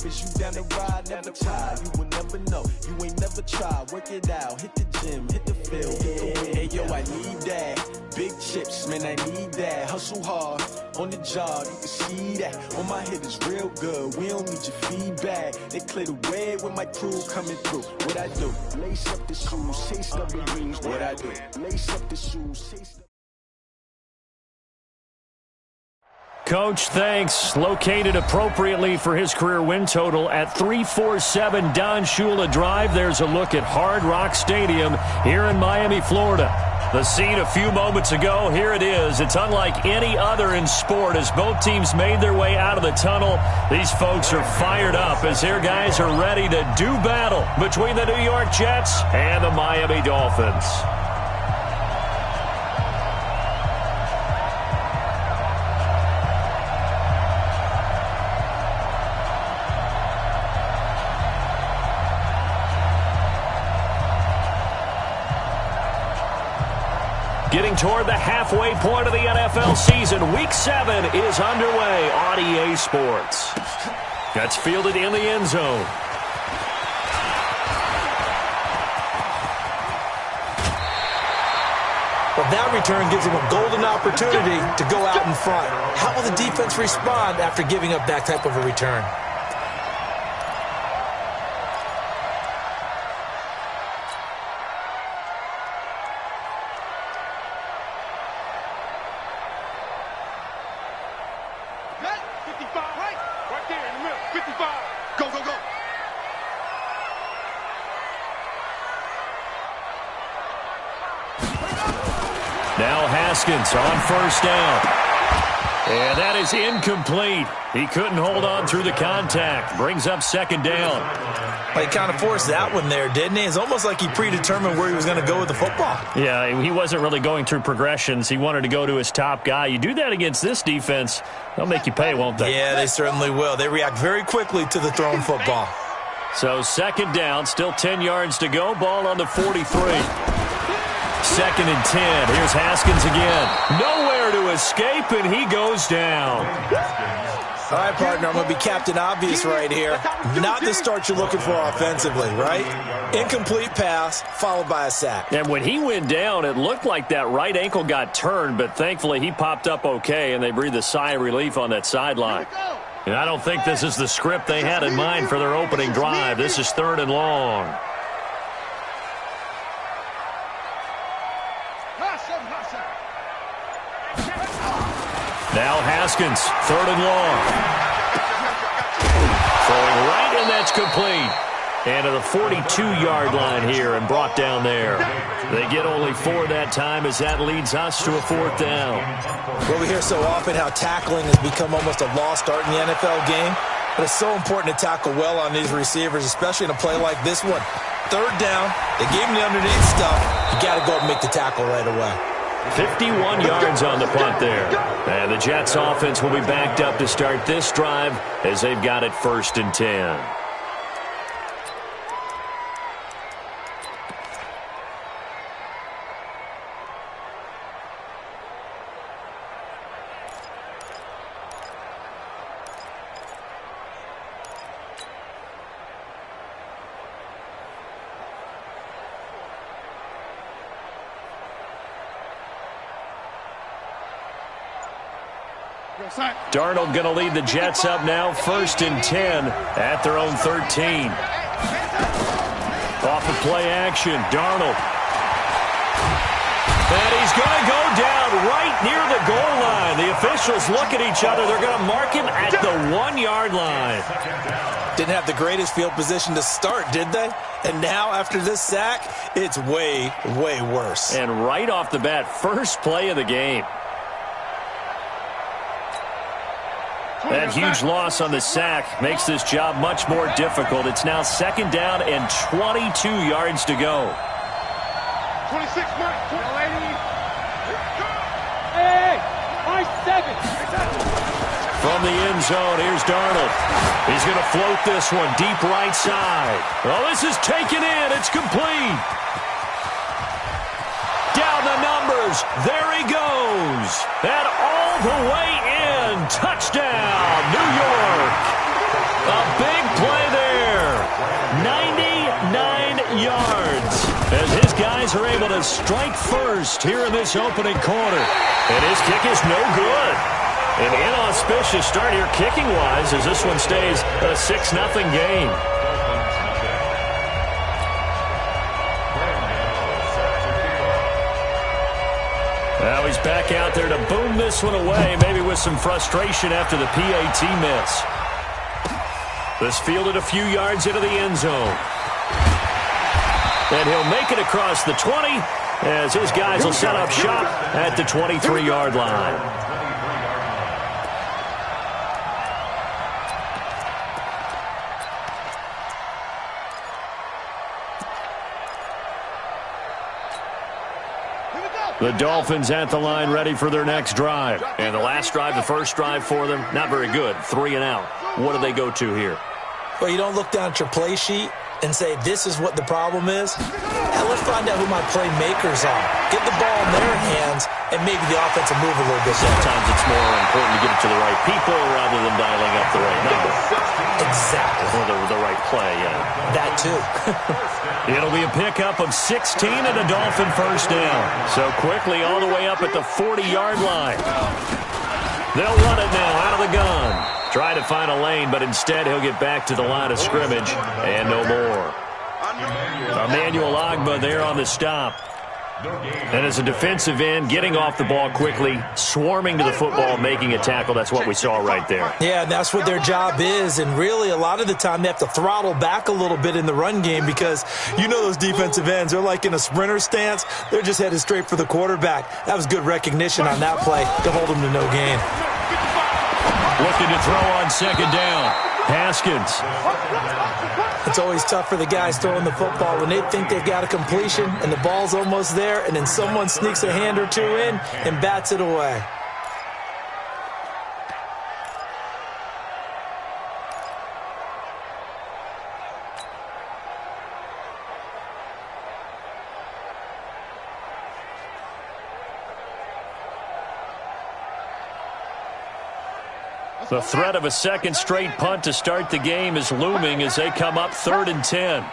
Is you down the ride, never tired, you will never know. You ain't never tried, work it out, hit the gym, hit the field, hit the win. Hey yo, I need that, big chips, man, I need that. Hustle hard, on the job, you can see that. On my head is real good, we don't need your feedback. They clear the way with my crew coming through. What I do, lace up the shoes, chase the rings. What I do, lace up the shoes, chase the... Coach, thanks. Located appropriately for his career win total at 347 Don Shula Drive. There's a look at Hard Rock Stadium here in Miami, Florida. The scene a few moments ago, here it is. It's unlike any other in sport as both teams made their way out of the tunnel. These folks are fired up as their guys are ready to do battle between the New York Jets and the Miami Dolphins. Getting toward the halfway point of the NFL season, Week 7 is underway on EA Sports. That's fielded in the end zone. Well, that return gives them a golden opportunity to go out in front. How will the defense respond after giving up that type of a return? Now Haskins on first down. And that is incomplete. He couldn't hold on through the contact. Brings up second down. Well, he kind of forced that one there, didn't he? It's almost like he predetermined where he was going to go with the football. Yeah, he wasn't really going through progressions. He wanted to go to his top guy. You do that against this defense, they'll make you pay, won't they? Yeah, they certainly will. They react very quickly to the thrown football. So second down, still 10 yards to go. Ball on the 43. Second and 10. Here's Haskins again. Nowhere to escape, and he goes down. All right, partner, I'm going to be Captain Obvious right here. Not the start you're looking for offensively, right? Incomplete pass followed by a sack. And when he went down, it looked like that right ankle got turned, but thankfully he popped up okay, and they breathed a sigh of relief on that sideline. And I don't think this is the script they had in mind for their opening drive. This is third and long. Now Haskins, third and long. Throwing right, and that's complete. And to the 42-yard line here and brought down there. They get only 4 that time as that leads us to a fourth down. Well, we hear so often how tackling has become almost a lost art in the NFL game. But it's so important to tackle well on these receivers, especially in a play like this one. Third down, they gave him the underneath stuff. You got to go and make the tackle right away. 51 yards on the punt there. And the Jets offense will be backed up to start this drive as they've got it first and 10. Darnold going to lead the Jets up now, first and 10 at their own 13. Off of play action, Darnold. And he's going to go down right near the goal line. The officials look at each other. They're going to mark him at the 1-yard line. Didn't have the greatest field position to start, did they? And now, after this sack, it's way, way worse. And right off the bat, first play of the game. That huge loss on the sack makes this job much more difficult. It's now second down and 22 yards to go. 26, Mike. Hey, my 7. From the end zone, here's Darnold. He's going to float this one deep right side. Oh, this is taken in. It's complete. Down the numbers. There he goes. And all the way in. Touchdown, New York. A big guys are able to strike first here in this opening quarter. And his kick is no good. An inauspicious start here kicking-wise as this one stays a 6-0 game. Now he's back out there to boom this one away, maybe with some frustration after the PAT miss. This fielded a few yards into the end zone. And he'll make it across the 20 as his guys will set up shop at the 23-yard line. The Dolphins at the line ready for their next drive. And the last drive, the first drive for them, not very good. 3 and out. What do they go to here? Well, you don't look down at your play sheet and say, this is what the problem is. Now let's find out who my playmakers are. Get the ball in their hands, and maybe the offense will move a little bit. Sometimes it's more important to get it to the right people rather than dialing up the right number. Exactly. Or the right play, yeah. That too. It'll be a pickup of 16 and a Dolphin first down. So quickly all the way up at the 40-yard line. They'll run it now out of the gun. Try to find a lane, but instead he'll get back to the line of scrimmage and no more. Emmanuel Ogbah there on the stop. And as a defensive end, getting off the ball quickly, swarming to the football, making a tackle, that's what we saw right there. Yeah, that's what their job is, and really a lot of the time they have to throttle back a little bit in the run game because you know those defensive ends, they're like in a sprinter stance. They're just headed straight for the quarterback. That was good recognition on that play to hold them to no gain. Looking to throw on second down. Haskins. It's always tough for the guys throwing the football when they think they've got a completion and the ball's almost there, and then someone sneaks a hand or two in and bats it away. The threat of a second straight punt to start the game is looming as they come up 3rd and 10.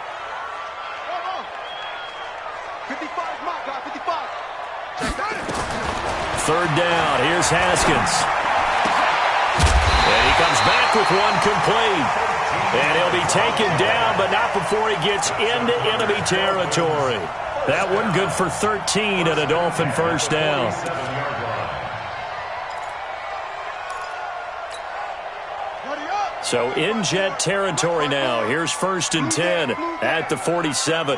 55, mark, 55. 3rd down. Here's Haskins. And he comes back with one complete. And he'll be taken down, but not before he gets into enemy territory. That one good for 13 and a Dolphin first down. So in Jet territory now. Here's 1st and 10 at the 47.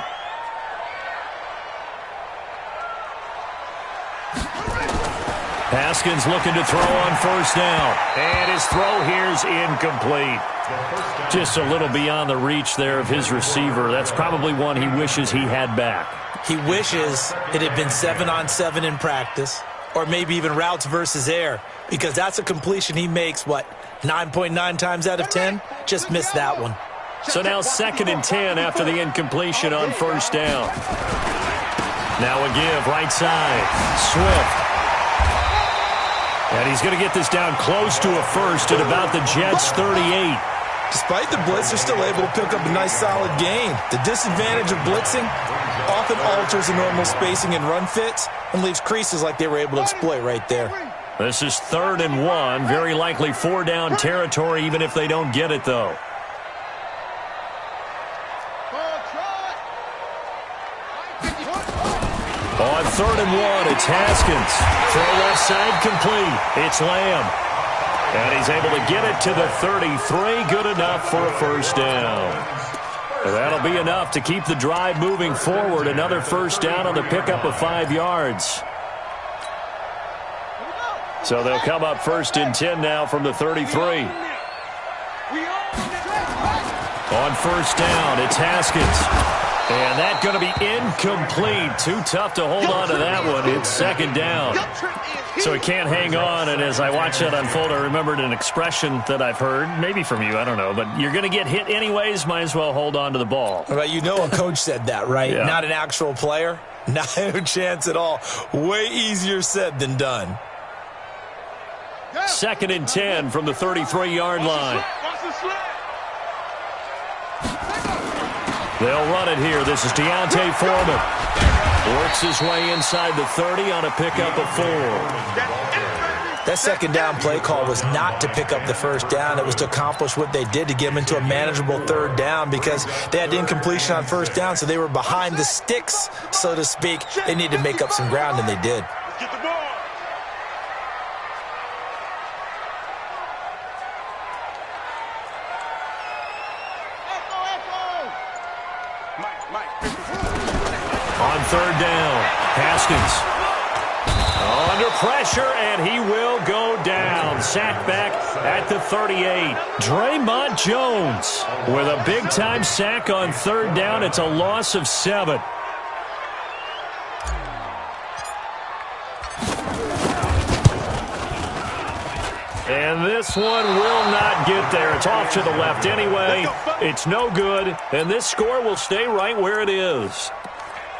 Haskins looking to throw on 1st down. And his throw here's incomplete. Just a little beyond the reach there of his receiver. That's probably one he wishes he had back. He wishes it had been 7-on-7 in practice, or maybe even routes versus air, because that's a completion he makes, 9.9 times out of 10? Just missed that one. So now 2nd and 10 after the incompletion on 1st down. Now a give right side. Swift. And he's going to get this down close to a first at about the Jets' 38. Despite the blitz, they're still able to pick up a nice solid gain. The disadvantage of blitzing often alters the normal spacing and run fits and leaves creases like they were able to exploit right there. This is 3rd and 1. Very likely 4-down territory even if they don't get it, though. On 3rd and 1, it's Haskins. Throw left side complete. It's Lamb. And he's able to get it to the 33. Good enough for a first down. And that'll be enough to keep the drive moving forward. Another first down on the pickup of 5 yards. So they'll come up 1st and 10 now from the 33. On 1st down, it's Haskins. And that's going to be incomplete. Too tough to hold on to that one. It's 2nd down. So he can't hang on. And as I watch that unfold, I remembered an expression that I've heard, maybe from you, I don't know. But you're going to get hit anyways, might as well hold on to the ball. Well, you know a coach said that, right? Yeah. Not an actual player. Not a chance at all. Way easier said than done. 2nd and 10 from the 33-yard line. They'll run it here. This is Deontay Foreman. Works his way inside the 30 on a pickup of 4. That second down play call was not to pick up the first down. It was to accomplish what they did to get them into a manageable third down because they had incompletion on first down, so they were behind the sticks, so to speak. They needed to make up some ground, and they did. Get the ball. On third down, Haskins. Under pressure, and he will go down. Sacked back at the 38. Draymond Jones with a big-time sack on third down. It's a loss of 7. And this one will not get there. It's off to the left anyway. It's no good, and this score will stay right where it is.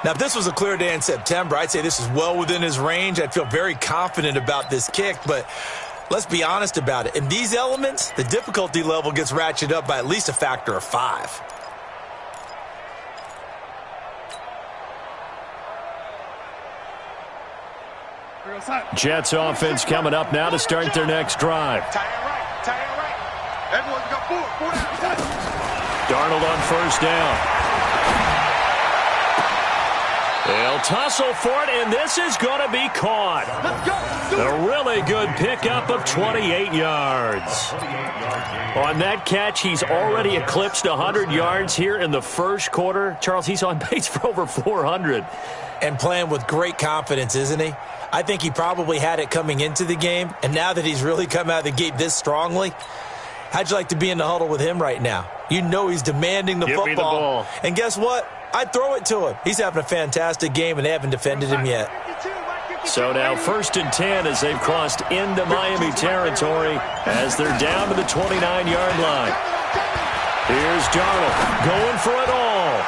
Now, if this was a clear day in September, I'd say this is well within his range. I'd feel very confident about this kick, but let's be honest about it. In these elements, the difficulty level gets ratcheted up by at least a factor of 5. Jets offense coming up now to start their next drive. Tie it right. Tie it right. Everyone's got 4 down. Darnold on first down. They'll tussle for it, and this is going to be caught. A really good pickup of 28 yards. On that catch, he's already eclipsed 100 yards here in the first quarter. Charles, he's on pace for over 400. And playing with great confidence, isn't he? I think he probably had it coming into the game, and now that he's really come out of the gate this strongly, how'd you like to be in the huddle with him right now? You know he's demanding the football. Me the ball. And guess what? I'd throw it to him. He's having a fantastic game, and they haven't defended him yet. So now 1st and 10 as they've crossed into Miami territory as they're down to the 29-yard line. Here's Darnold going for it all.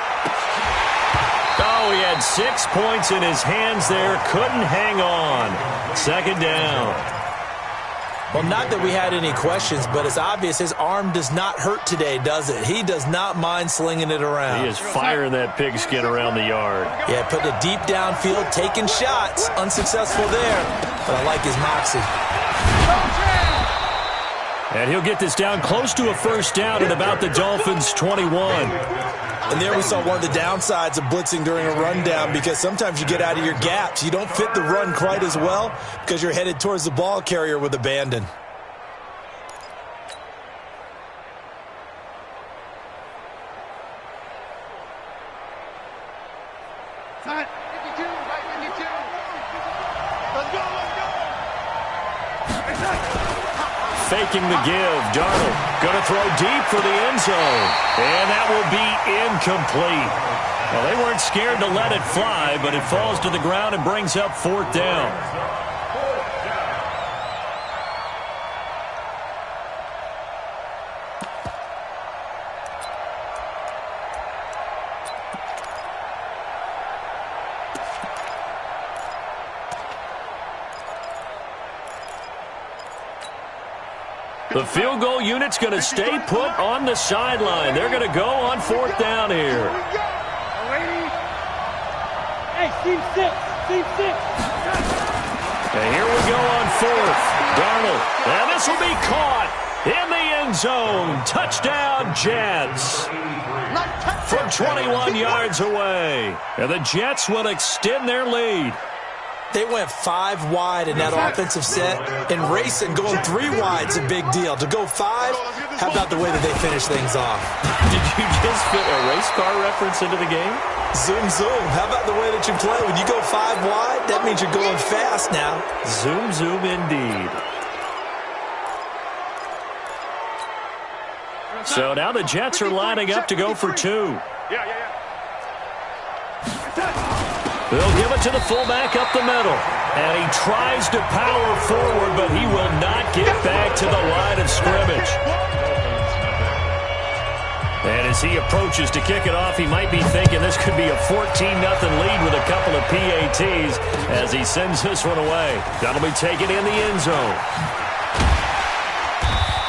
Oh, he had 6 points in his hands there. Couldn't hang on. 2nd down. Well, not that we had any questions, but it's obvious his arm does not hurt today, does it? He does not mind slinging it around. He is firing that pigskin around the yard. Yeah, putting it deep downfield, taking shots. Unsuccessful there, but I like his moxie. And he'll get this down close to a first down at about the Dolphins' 21. And there we saw one of the downsides of blitzing during a rundown because sometimes you get out of your gaps. You don't fit the run quite as well because you're headed towards the ball carrier with abandon. Time. 52, right 52. Let's go, let's go. Faking the give. Darnold going to throw deep for the end zone. And that will be incomplete. Well, they weren't scared to let it fly, but it falls to the ground and brings up 4th down. The field goal unit's going to stay put on the sideline. They're going to go on 4th down here. Hey, team 6. And here we go on 4th. Darnold. And this will be caught in the end zone. Touchdown, Jets. From 21 yards away. And the Jets will extend their lead. They went 5 wide in that offensive set, and racing going 3 wide's a big deal. To go 5, how about the way that they finish things off? Did you just fit a race car reference into the game? Zoom, zoom. How about the way that you play? When you go 5 wide, that means you're going fast now. Zoom, zoom indeed. So now the Jets are lining up to go for 2. They'll give it to the fullback up the middle. And he tries to power forward, but he will not get back to the line of scrimmage. And as he approaches to kick it off, he might be thinking this could be a 14-0 lead with a couple of PATs as he sends this one away. That'll be taken in the end zone.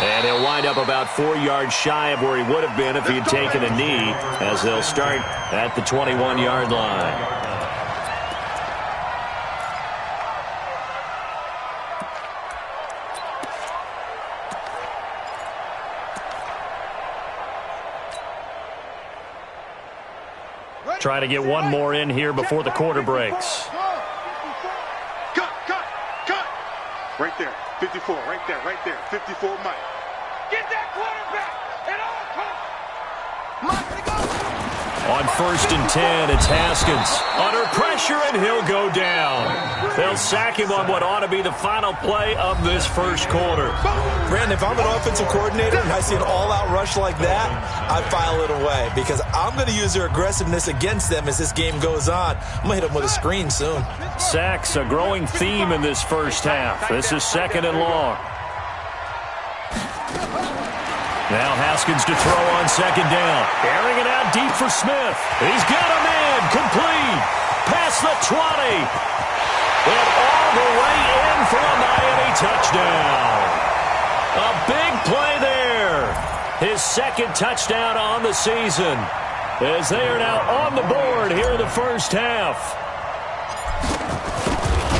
And he'll wind up about 4 yards shy of where he would have been if he had taken a knee, as they'll start at the 21-yard line. Trying to get one more in here before the quarter breaks. Cut. Right there. 54, right there. 54, Mike. Get that quarterback at all costs. Mike, go. On 1st and 10, it's Haskins. Under pressure, and he'll go down. They'll sack him on what ought to be the final play of this first quarter. Brandon, if I'm an offensive coordinator and I see an all-out rush like that, I file it away because I'm going to use their aggressiveness against them as this game goes on. I'm going to hit them with a screen soon. Sacks, a growing theme in this first half. This is 2nd and long. Now Haskins to throw on 2nd down. Airing it out deep for Smith. He's got a man. Complete. Past the 20. And all the way in for a Miami touchdown. A big play there. His 2nd touchdown on the season. As they are now on the board here in the first half.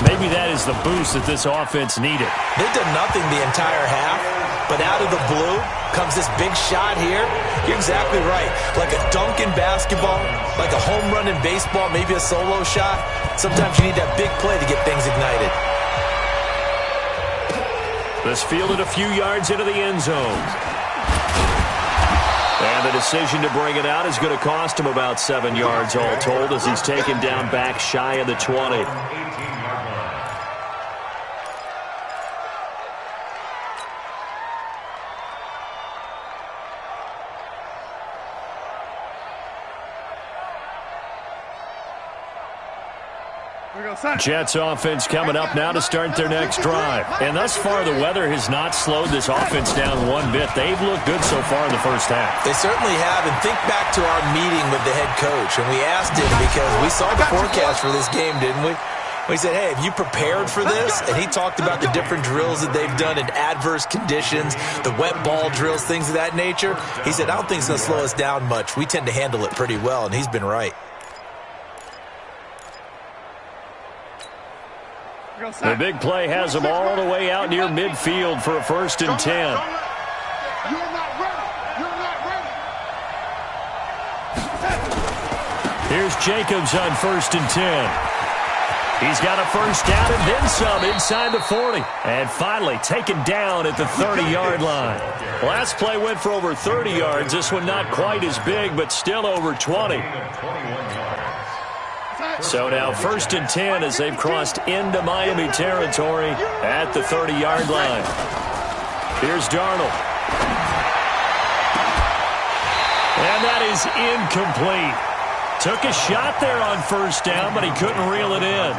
Maybe that is the boost that this offense needed. They've done nothing the entire half, but out of the blue comes this big shot here. You're exactly right. Like a dunk in basketball, like a home run in baseball, maybe a solo shot. Sometimes you need that big play to get things ignited. This fielded a few yards into the end zone. And the decision to bring it out is going to cost him about 7 yards all told as he's taken down back shy of the 20. Jets offense coming up now to start their next drive. And thus far, the weather has not slowed this offense down one bit. They've looked good so far in the first half. They certainly have. And think back to our meeting with the head coach. And we asked him because we saw the forecast for this game, didn't we? We said, hey, have you prepared for this? And he talked about the different drills that they've done in adverse conditions, the wet ball drills, things of that nature. He said, I don't think it's going to slow us down much. We tend to handle it pretty well, and he's been right. The big play has them all the way out near midfield for a 1st and 10. You're not ready. Here's Jacobs on 1st and 10. He's got a first down and then some inside the 40. And finally taken down at the 30-yard line. Last play went for over 30 yards. This one not quite as big, but still over 20. So now 1st and 10 as they've crossed into Miami territory at the 30-yard line. Here's Darnold. And that is incomplete. Took a shot there on 1st down, but he couldn't reel it in.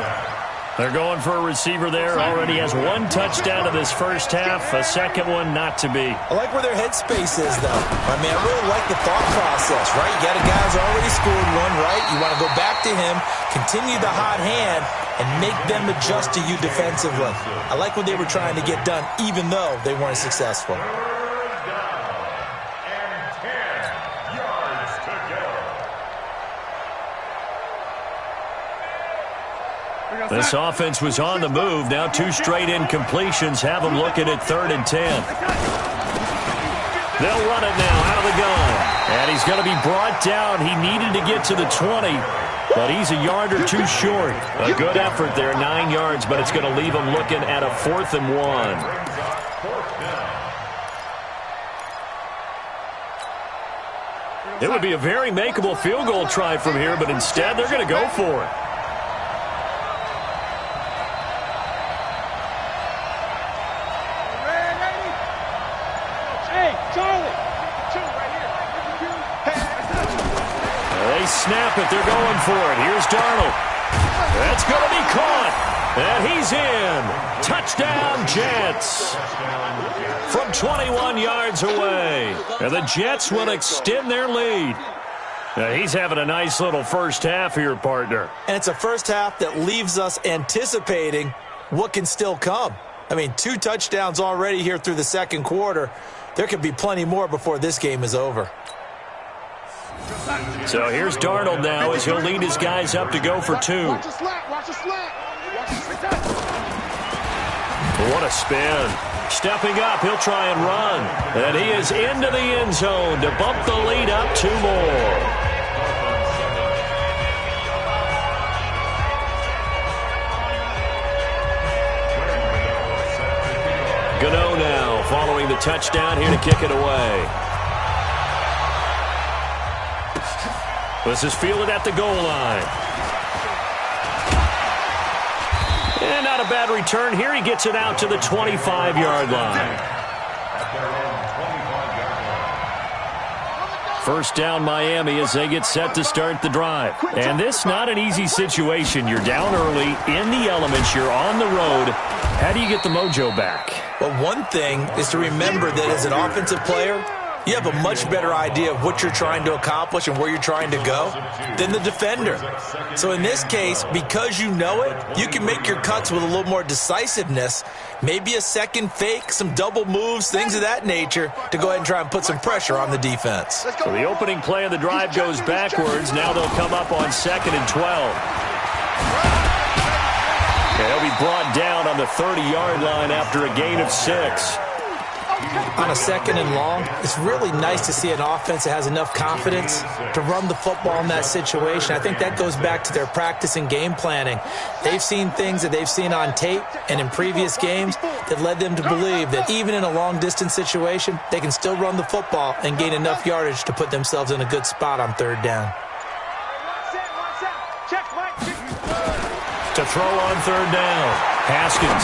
They're going for a receiver there. Already has 1 touchdown in this first half. A 2nd one not to be. I like where their headspace is, though. I mean, I really like the thought process, right? You got a guy who's already scored one, right? You want to go back to him, continue the hot hand, and make them adjust to you defensively. I like what they were trying to get done, even though they weren't successful. This offense was on the move. Now 2 straight incompletions have them looking at 3rd and 10. They'll run it now out of the gun. And he's going to be brought down. He needed to get to the 20, but he's a yard or 2 short. A good effort there, 9 yards, but it's going to leave him looking at a 4th and 1. It would be a very makeable field goal try from here, but instead they're going to go for it. Snap it. They're going for it. Here's Darnold. That's going to be caught. And he's in. Touchdown, Jets. From 21 yards away. And the Jets will extend their lead. Now, he's having a nice little first half here, partner. And it's a first half that leaves us anticipating what can still come. I mean, 2 touchdowns already here through the 2nd quarter. There could be plenty more before this game is over. So here's Darnold now as he'll lead his guys up to go for 2. Watch the slant. Watch the slant. What a spin. Stepping up, he'll try and run. And he is into the end zone to bump the lead up 2 more. touchdown here to kick it away. This is fielded at the goal line. And not a bad return here. He gets it out to the 25-yard line. First down Miami as they get set to start the drive. And this not an easy situation. You're down early, in the elements, you're on the road. How do you get the mojo back? Well, one thing is to remember that as an offensive player, you have a much better idea of what you're trying to accomplish and where you're trying to go than the defender. So in this case, because you know it, you can make your cuts with a little more decisiveness, maybe a second fake, some double moves, things of that nature, to go ahead and try and put some pressure on the defense. So the opening play of the drive goes backwards. Now they'll come up on 2nd and 12. And he'll be brought down on the 30-yard line after a gain of 6. On a 2nd and long, it's really nice to see an offense that has enough confidence to run the football in that situation. I think that goes back to their practice and game planning. They've seen things that they've seen on tape and in previous games that led them to believe that even in a long-distance situation, they can still run the football and gain enough yardage to put themselves in a good spot on 3rd down. To throw on 3rd down, Haskins.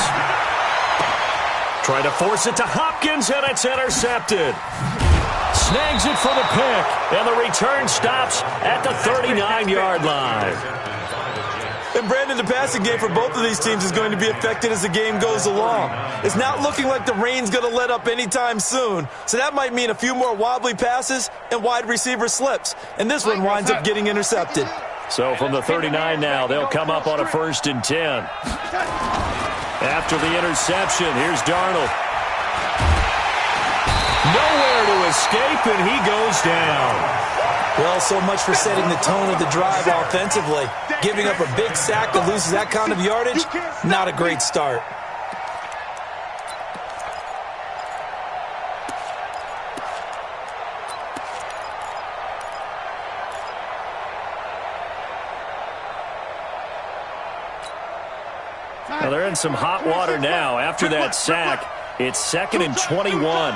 Trying to force it to Hopkins, and it's intercepted. Snags it for the pick, and the return stops at the 39-yard line. And Brandon, the passing game for both of these teams is going to be affected as the game goes along. It's not looking like the rain's going to let up anytime soon, so that might mean a few more wobbly passes and wide receiver slips, and this one winds up getting intercepted. So from the 39 now, they'll come up on a 1st and 10. After the interception, here's Darnold. Nowhere to escape, and he goes down. Well, so much for setting the tone of the drive offensively. Giving up a big sack that loses that kind of yardage, not a great start. Well, they're in some hot water now. After that sack, it's 2nd and 21.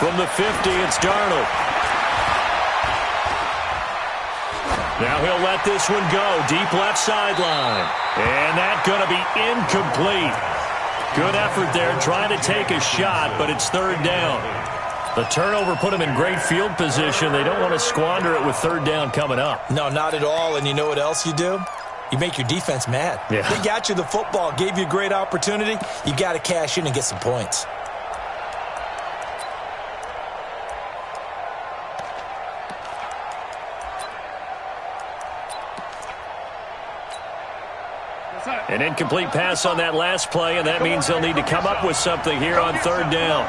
From the 50, it's Darnold. Now he'll let this one go. Deep left sideline. And that's going to be incomplete. Good effort there trying to take a shot, but it's 3rd down. The turnover put them in great field position. They don't want to squander it with 3rd down coming up. No, not at all. And you know what else you do? You make your defense mad. Yeah. They got you the football, gave you a great opportunity. You got to cash in and get some points. An incomplete pass on that last play, and that means they'll need to come up with something here on 3rd down.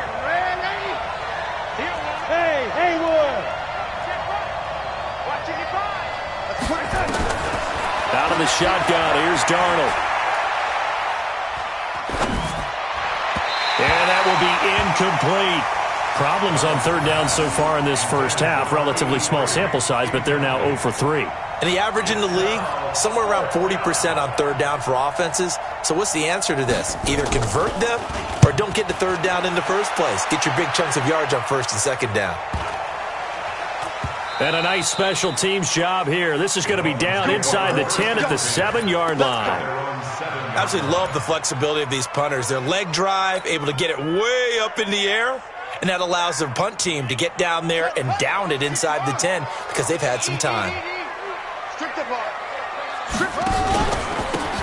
Hey, Haywood! Out of the shotgun, here's Darnold. And that will be incomplete. Problems on 3rd down so far in this first half. Relatively small sample size, but they're now 0 for 3. And the average in the league, somewhere around 40% on 3rd down for offenses. So what's the answer to this? Either convert them or don't get to 3rd down in the first place. Get your big chunks of yards on 1st and 2nd down. And a nice special teams job here. This is going to be down inside the 10 at the 7-yard line. Absolutely love the flexibility of these punters. Their leg drive, able to get it way up in the air, and that allows their punt team to get down there and down it inside the 10 because they've had some time.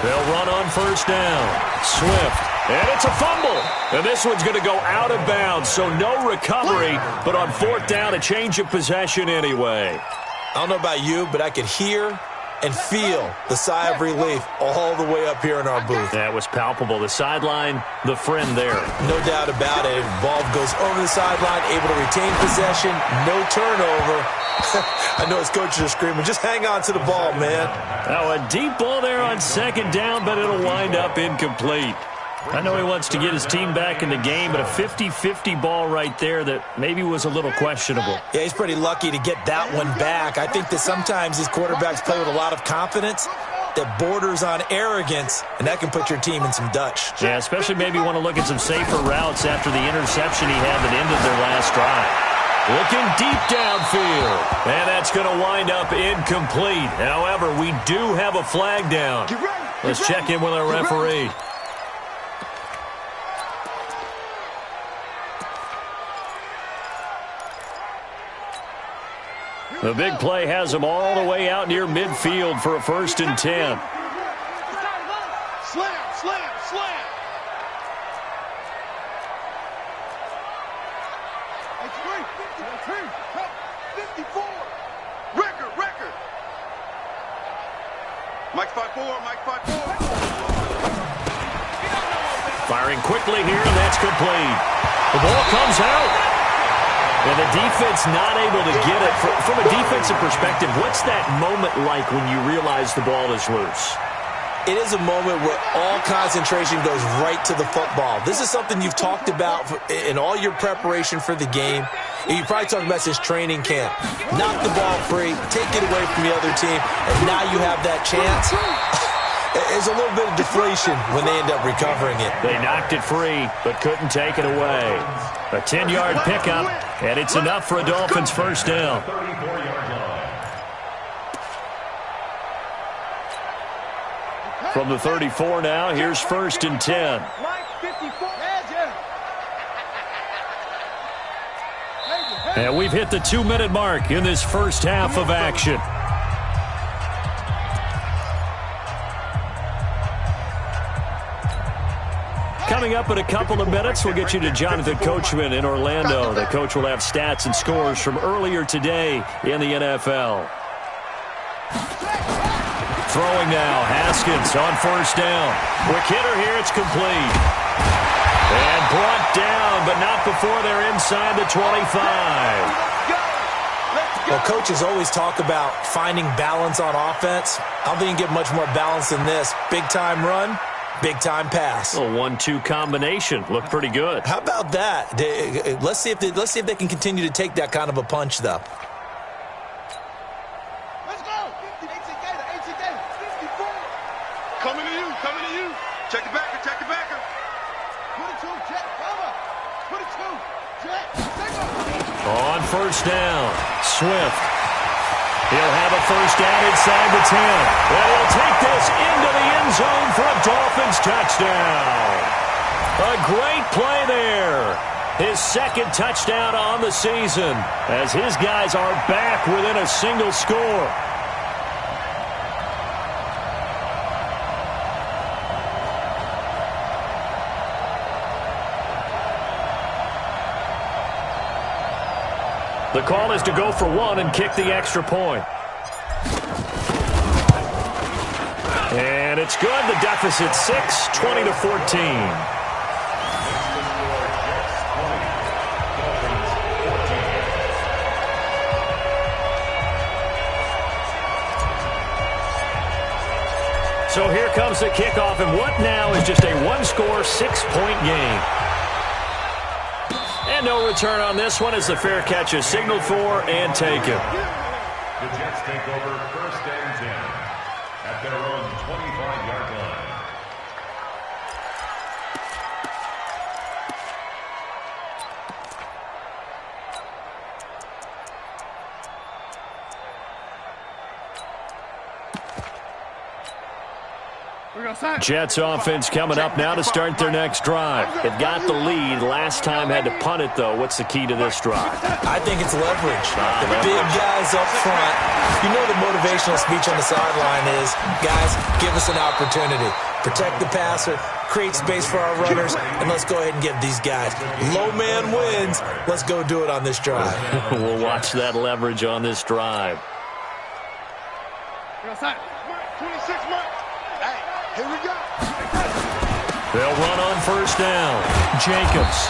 They'll run on 1st down. Swift. And it's a fumble. And this one's going to go out of bounds, so no recovery. But on 4th down, a change of possession anyway. I don't know about you, but I could hear and feel the sigh of relief all the way up here in our booth. That was palpable. The sideline, the friend there. No doubt about it. Ball goes over the sideline, able to retain possession, no turnover. I know his coaches are screaming, just hang on to the ball, man. Now a deep ball there on 2nd down, but it'll wind up incomplete. I know he wants to get his team back in the game, but a 50-50 ball right there that maybe was a little questionable. Yeah, he's pretty lucky to get that one back. I think that sometimes these quarterbacks play with a lot of confidence, that borders on arrogance, and that can put your team in some Dutch. Yeah, especially maybe want to look at some safer routes after the interception he had that ended their last drive. Looking deep downfield, and that's going to wind up incomplete. However, we do have a flag down. Let's check in with our referee. The big play has him all the way out near midfield for a 1st and 10. Slam, slam, slam. It's 54. Record. Mike 5-4, Mike 5-4. Firing quickly here, and that's complete. The ball comes out. And the defense not able to get it. From a defensive perspective, what's that moment like when you realize the ball is loose? It is a moment where all concentration goes right to the football. This is something you've talked about in all your preparation for the game. And you probably talked about since training camp. Knock the ball free, take it away from the other team, and now you have that chance. There's a little bit of deflation when they end up recovering it. They knocked it free, but couldn't take it away. A 10-yard pickup, and it's enough for a Dolphins 1st down. From the 34 now, here's 1st and 10. And we've hit the 2-minute mark in this first half of action. Coming up in a couple of minutes, we'll get you to Jonathan Coachman in Orlando. The coach will have stats and scores from earlier today in the NFL. Throwing now, Haskins on 1st down. Quick hitter here, it's complete. And brought down, but not before they're inside the 25. Well, coaches always talk about finding balance on offense. I don't think you can get much more balance than this. Big-time run. Big-time pass. A 1-2 combination. Looked pretty good. How about that? Let's see if they can continue to take that kind of a punch, though. Let's go. 54. Coming to you. Check the backer. Put it to Jet. Put it to Jet. On 1st down, Swift. He'll have a 1st down inside the 10. And he'll take this into the end zone for a Dolphins touchdown. A great play there. His 2nd touchdown on the season as his guys are back within a single score. The call is to go for 1 and kick the extra point. And it's good. The deficit 6, 20-14. So here comes the kickoff, and what now is just a 1-score, 6-point game. And no return on this one as the fair catch is signaled for and taken. The Jets take over 1st and 10 at their own 25-yard line. Jets offense coming up now to start their next drive. They've got the lead. Last time had to punt it, though. What's the key to this drive? I think it's leverage. The big guys up front. You know the motivational speech on the sideline is, guys, give us an opportunity. Protect the passer, create space for our runners, and let's go ahead and give these guys. Low man wins. Let's go do it on this drive. We'll watch that leverage on this drive. 26 months. Hey, here we go. They'll run on 1st down. Jacobs.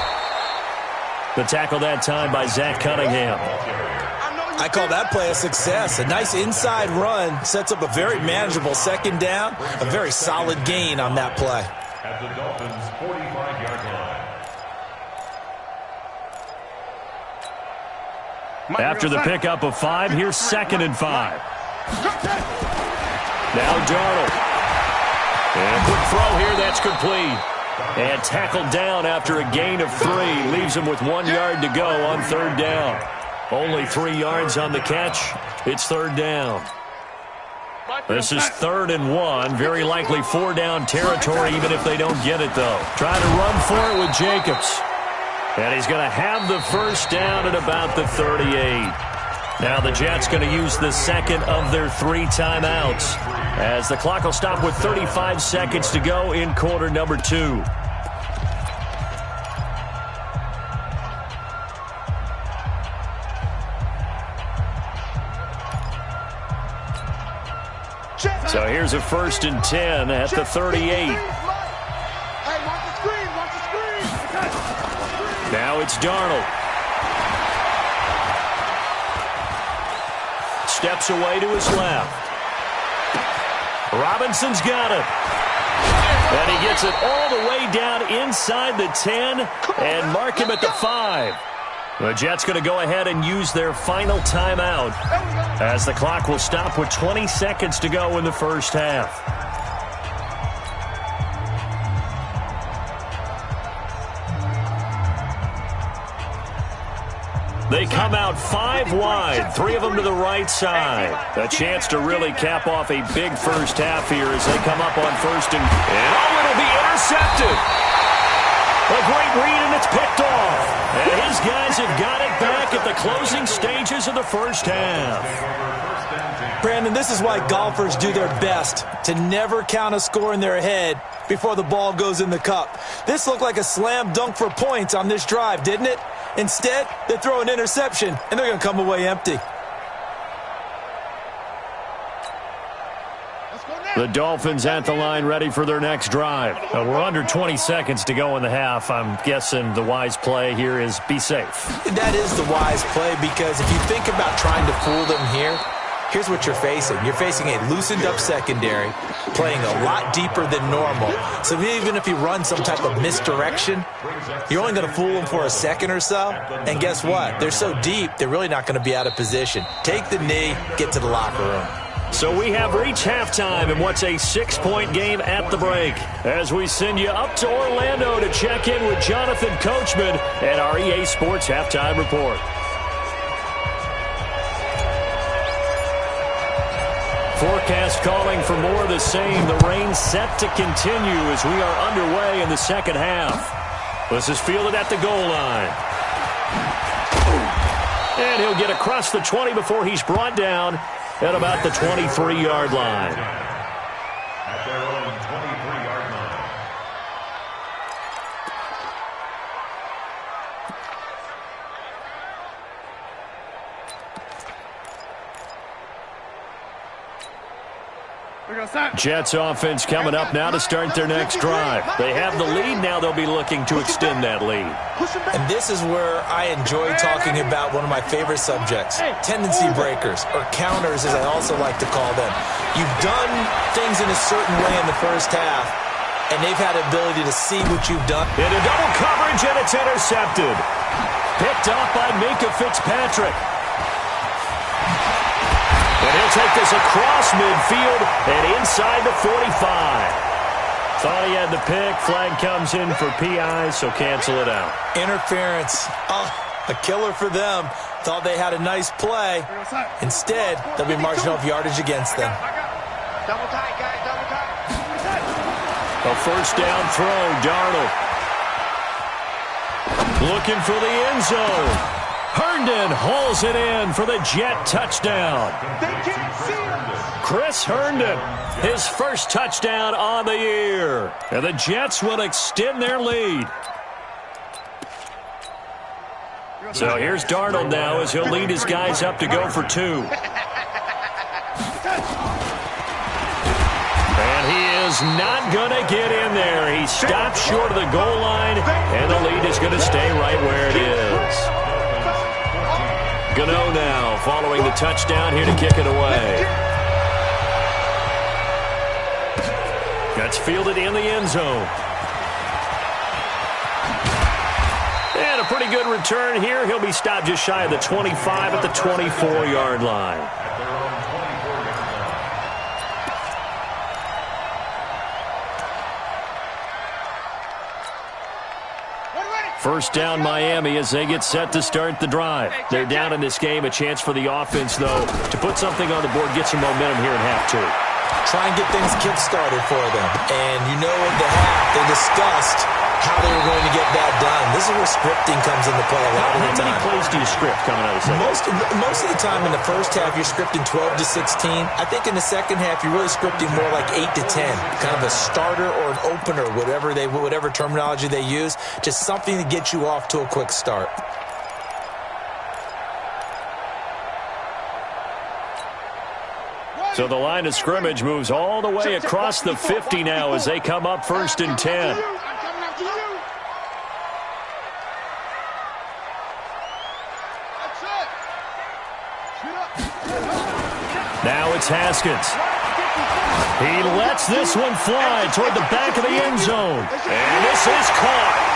The tackle that time by Zach Cunningham. I call that play a success. A nice inside run sets up a very manageable 2nd down. A very solid gain on that play. At the Dolphins' 45-yard line. After the pickup of 5, here's 2nd and 5. Now Darnold. And quick throw here, that's complete. And tackled down after a gain of 3. Leaves him with 1 yard to go on 3rd down. Only 3 yards on the catch. It's 3rd down. This is 3rd and 1. Very likely 4-down territory, even if they don't get it, though. Trying to run for it with Jacobs. And he's going to have the 1st down at about the 38. Now the Jets going to use the second of their 3 timeouts, as the clock will stop with 35 seconds to go in quarter number 2. So here's a 1st and 10 at the 38. Now it's Darnold. Steps away to his left. Robinson's got it. And he gets it all the way down inside the 10 and mark him at the 5. The Jets going to go ahead and use their final timeout, as the clock will stop with 20 seconds to go in the 1st half. They come out 5 wide, 3 of them to the right side. A chance to really cap off a big 1st half here as they come up on 1st and it'll be intercepted. A great read, and it's picked off. And his guys have got it back at the closing stages of the 1st half. Brandon, this is why golfers do their best to never count a score in their head before the ball goes in the cup. This looked like a slam dunk for points on this drive, didn't it? Instead, they throw an interception, and they're going to come away empty. The Dolphins at the line, ready for their next drive. We're under 20 seconds to go in the half. I'm guessing the wise play here is be safe. That is the wise play, because if you think about trying to fool them here, here's what you're facing. You're facing a loosened-up secondary, playing a lot deeper than normal. So even if you run some type of misdirection, you're only going to fool them for a second or so. And guess what? They're so deep, they're really not going to be out of position. Take the knee, get to the locker room. So we have reached halftime in what's a 6-point game at the break, as we send you up to Orlando to check in with Jonathan Coachman at our EA Sports Halftime Report. Forecast calling for more of the same. The rain set to continue as we are underway in the 2nd half. This is fielded at the goal line. And he'll get across the 20 before he's brought down at about the 23-yard line. At their own 23-yard line. Jets offense coming up now to start their next drive. They have the lead. Now they'll be looking to extend that lead. And this is where I enjoy talking about one of my favorite subjects, tendency breakers, or counters as I also like to call them. You've done things in a certain way in the 1st half, and they've had the ability to see what you've done. Into double coverage, and it's intercepted. Picked off by Minkah Fitzpatrick. And he'll take this across midfield and inside the 45. Thought he had the pick. Flag comes in for PI, so cancel it out. Interference. Oh, a killer for them. Thought they had a nice play. Instead, they'll be marching off yardage against them. Double tight, guys, double tight. A 1st down throw, Darnold. Looking for the end zone. Herndon hauls it in for the Jet touchdown. They can't see us. Chris Herndon, his 1st touchdown on the year. And the Jets will extend their lead. So here's Darnold now as he'll lead his guys up to go for 2. And he is not going to get in there. He stopped short of the goal line, and the lead is going to stay right where it is. Gano now following the touchdown here to kick it away. That's fielded in the end zone. And a pretty good return here. He'll be stopped just shy of the 25 at the 24-yard line. First down Miami as they get set to start the drive. They're down in this game. A chance for the offense, though, to put something on the board, get some momentum here in half two. Try and get things kick-started for them. And you know at the half, they discussed how they were going to get that done. This is where scripting comes into play a lot of the time. How many plays do you script coming out of the second? Most of the time in the first half, you're scripting 12 to 16. I think in the second half, you're really scripting more like 8 to 10. Kind of a starter or an opener, whatever terminology they use. Just something to get you off to a quick start. So the line of scrimmage moves all the way across the 50 now as they come up first and 10. Now it's Haskins. He lets this one fly toward the back of the end zone. And this is caught.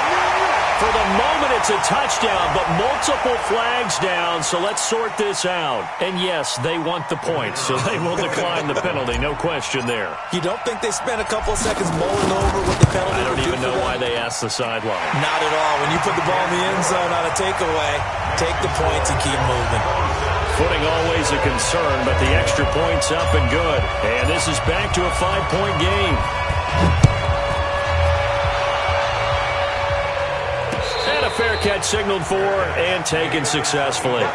For the moment, it's a touchdown, but multiple flags down, so let's sort this out. And yes, they want the points, so they will decline the penalty, no question there. You don't think they spent a couple of seconds mulling over what the penalty I don't even know why they asked the sideline. Not at all. When you put the ball in the end zone on a takeaway, take the points and keep moving. Footing always a concern, but the extra point's up and good. And this is back to a 5-point game. And a fair catch signaled for and taken successfully. The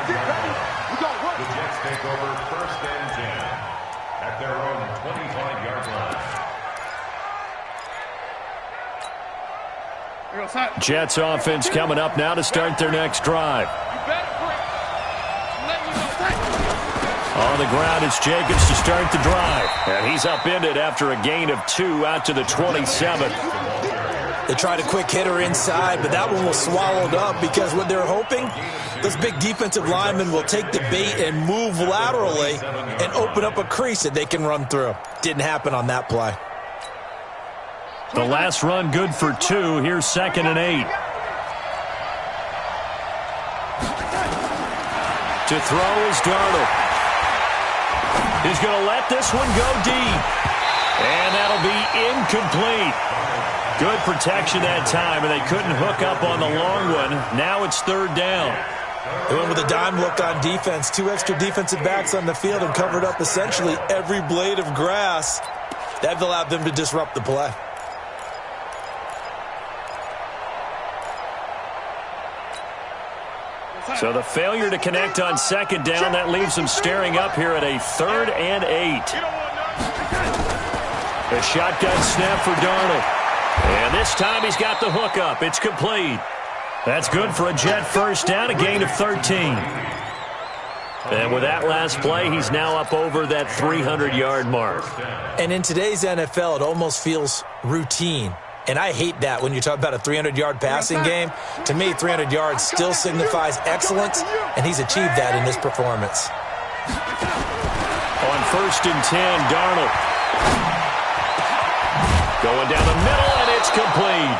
Jets take over first and 10 at their own 25-yard line. Jets offense coming up now to start their next drive. On the ground, it's Jacobs to start the drive. And he's upended after a gain of 2 out to the 27. They tried a quick hitter inside, but that one was swallowed up because what they're hoping, this big defensive lineman will take the bait and move laterally and open up a crease that they can run through. Didn't happen on that play. The last run good for 2. Here's 2nd and 8. To throw is Darnold. He's going to let this one go deep. And that'll be incomplete. Good protection that time, and they couldn't hook up on the long one. Now it's 3rd down. They went with a dime look on defense. 2 extra defensive backs on the field and covered up essentially every blade of grass. That allowed them to disrupt the play. So the failure to connect on 2nd down, that leaves them staring up here at a 3rd and 8. A shotgun snap for Darnold. And this time he's got the hookup. It's complete. That's good for a Jet first down, a gain of 13. And with that last play, he's now up over that 300-yard mark. And in today's NFL, it almost feels routine. And I hate that when you talk about a 300-yard passing game. To me, 300 yards still signifies excellence, and he's achieved that in this performance. On 1st and 10, Darnold. Going down the middle, and it's complete.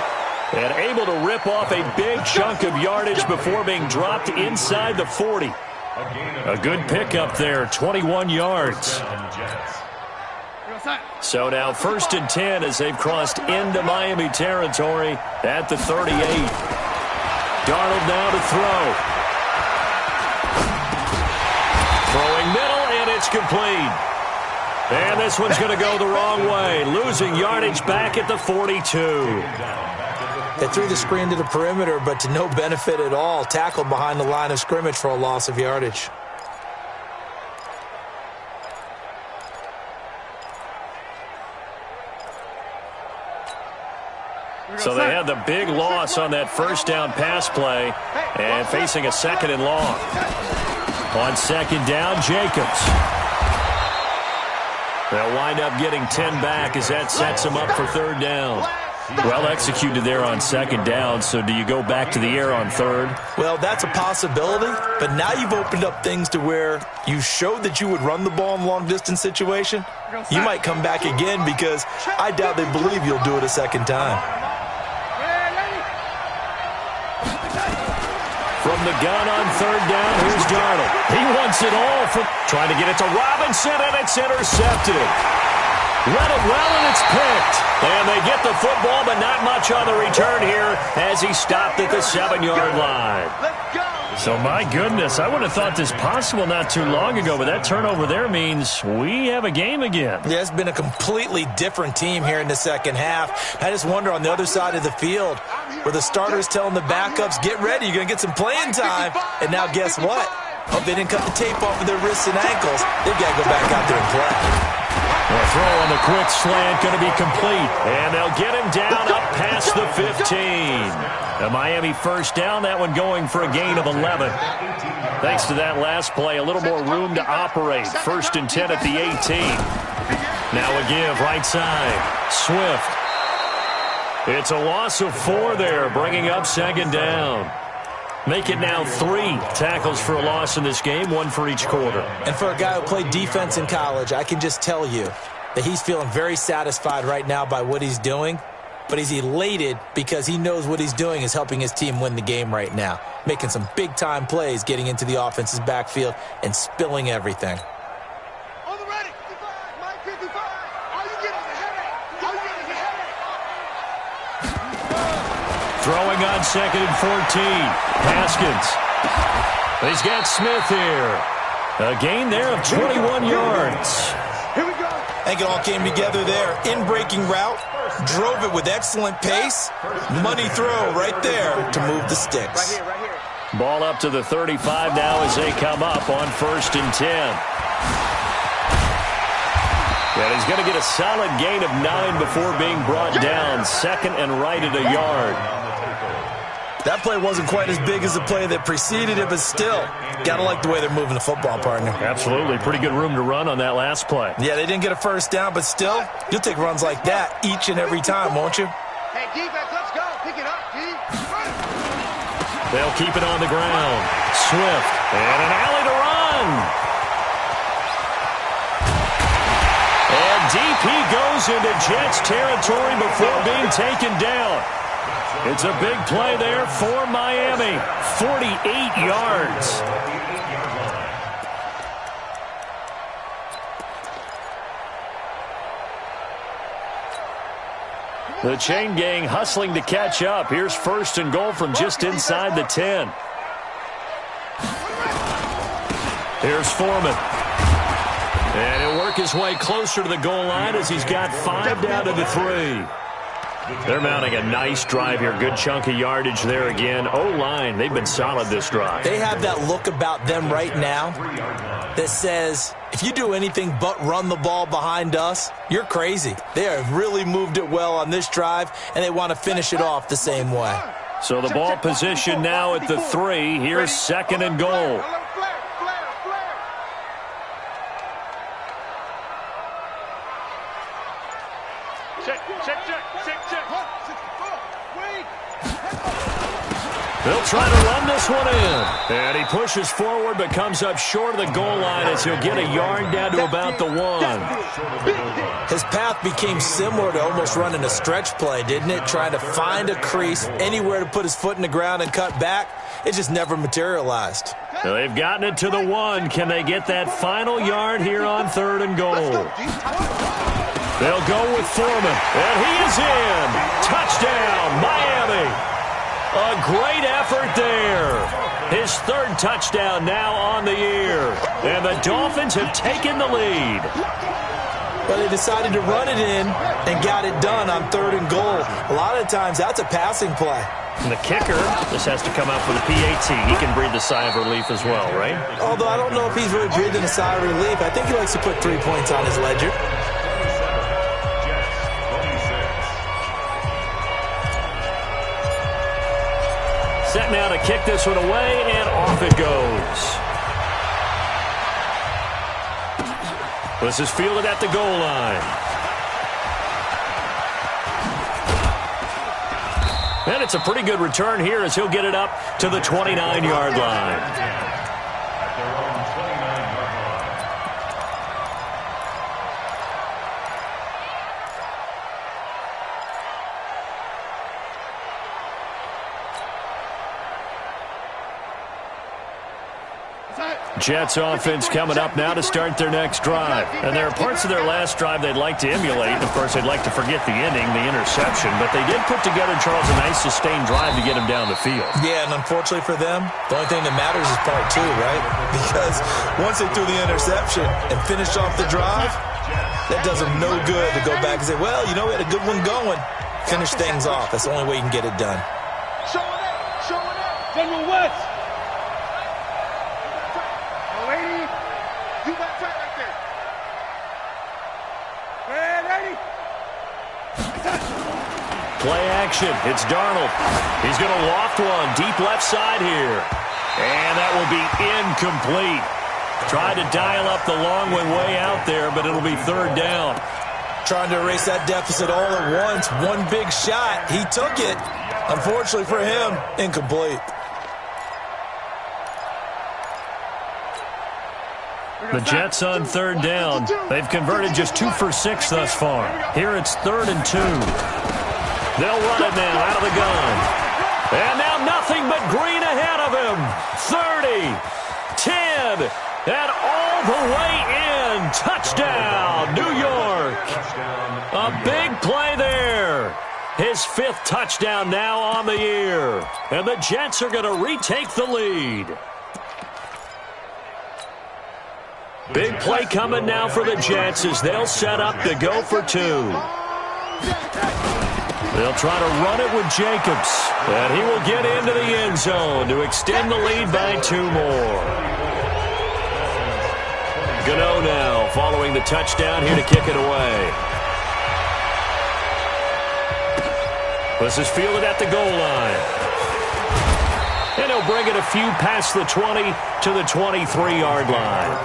And able to rip off a big chunk of yardage before being dropped inside the 40. A good pickup there, 21 yards. So now 1st and 10 as they've crossed into Miami territory at the 38. Darnold now to throw. Throwing middle, and it's complete. And this one's going to go the wrong way, losing yardage back at the 42. They threw the screen to the perimeter, but to no benefit at all. Tackled behind the line of scrimmage for a loss of yardage. So they had the big loss on that first down pass play and facing a 2nd and long. On 2nd down, Jacobs. They'll wind up getting 10 back as that sets them up for 3rd down. Well executed there on 2nd down, so do you go back to the air on 3rd? Well, that's a possibility, but now you've opened up things to where you showed that you would run the ball in long-distance situation. You might come back again because I doubt they believe you'll do it a 2nd time. From the gun on 3rd down, here's Darnold. He wants it all from trying to get it to Robinson, and it's intercepted. Read it well, and it's picked. And they get the football, but not much on the return here as he stopped at the 7-yard line. So, my goodness, I would have thought this possible not too long ago, but that turnover there means we have a game again. Yeah, it's been a completely different team here in the second half. I just wonder on the other side of the field where the starters telling the backups, get ready, you're going to get some playing time. And now guess what? Oh, they didn't cut the tape off of their wrists and ankles. They've got to go back out there and play. The throw on the quick slant going to be complete. And they'll get him down up past the 15. The Miami first down, that one going for a gain of 11. Thanks to that last play, a little more room to operate. 1st and 10 at the 18. Now a give, right side. Swift. It's a loss of 4 there, bringing up 2nd down. Make it now 3 tackles for a loss in this game, 1 for each quarter. And for a guy who played defense in college, I can just tell you that he's feeling very satisfied right now by what he's doing. But he's elated because he knows what he's doing is helping his team win the game right now. Making some big-time plays, getting into the offense's backfield, and spilling everything. On the ready, 55, Mike 55. Are you getting the headache? Are you getting the headache? Throwing on 2nd and 14. Haskins. He's got Smith here. A gain there of 21 yards. Here we go. I think it all came together there. In-breaking route. Drove it with excellent pace. Money throw right there to move the sticks. Right here. Ball up to the 35 now as they come up on 1st and 10. And he's going to get a solid gain of 9 before being brought down. 2nd and right at a yard. That play wasn't quite as big as the play that preceded it, but still, gotta like the way they're moving the football, partner. Absolutely. Pretty good room to run on that last play. Yeah, they didn't get a first down, but still, you'll take runs like that each and every time, won't you? Hey, defense, let's go. Pick it up, D. They'll keep it on the ground. Swift. And an alley to run. And DP goes into Jets territory before being taken down. It's a big play there for Miami. 48 yards. The chain gang hustling to catch up. Here's 1st and goal from just inside the 10. Here's Foreman. And he'll work his way closer to the goal line as he's got 5 down to the 3. They're mounting a nice drive here. Good chunk of yardage there again. O-line, they've been solid this drive. They have that look about them right now that says, if you do anything but run the ball behind us, you're crazy. They have really moved it well on this drive, and they want to finish it off the same way. So the ball position now at the 3. Here's 2nd and goal. They'll try to run this one in. And he pushes forward but comes up short of the goal line as he'll get a yard down to about the 1. His path became similar to almost running a stretch play, didn't it? Trying to find a crease, anywhere to put his foot in the ground and cut back. It just never materialized. Now they've gotten it to the 1. Can they get that final yard here on 3rd and goal? They'll go with Foreman. And he is in. Touchdown, Miami. A great effort there. His 3rd touchdown now on the year. And the Dolphins have taken the lead. But they decided to run it in and got it done on 3rd and goal. A lot of times that's a passing play. And the kicker just has to come out for the PAT. He can breathe a sigh of relief as well, right? Although I don't know if he's really breathing a sigh of relief. I think he likes to put 3 points on his ledger. Set now to kick this one away, and off it goes. This is fielded at the goal line. And it's a pretty good return here as he'll get it up to the 29-yard line. Jets offense coming up now to start their next drive. And there are parts of their last drive they'd like to emulate. Of course, they'd like to forget the ending, the interception. But they did put together, Charles, a nice sustained drive to get him down the field. Yeah, and unfortunately for them, the only thing that matters is part two, right? Because once they threw the interception and finished off the drive, that does them no good to go back and say, well, you know, we had a good one going. Finish things off. That's the only way you can get it done. Show it up. Show it up. General West. Lady, you got tight right there. Ready? Play action. It's Darnold. He's going to loft one deep left side here. And that will be incomplete. Tried to dial up the long one way out there, but it'll be third down. Trying to erase that deficit all at once. One big shot. He took it. Unfortunately for him, incomplete. The Jets on third down. They've converted just 2 for 6 thus far. Here it's 3rd and 2. They'll run it now out of the gun. And now nothing but green ahead of him. 30, 10, and all the way in. Touchdown, New York. A big play there. His 5th touchdown now on the year. And the Jets are going to retake the lead. Big play coming now for the Jets as they'll set up to go for 2. They'll try to run it with Jacobs. And he will get into the end zone to extend the lead by 2 more. Gano now following the touchdown here to kick it away. This is fielded at the goal line. And he'll bring it a few past the 20 to the 23-yard line.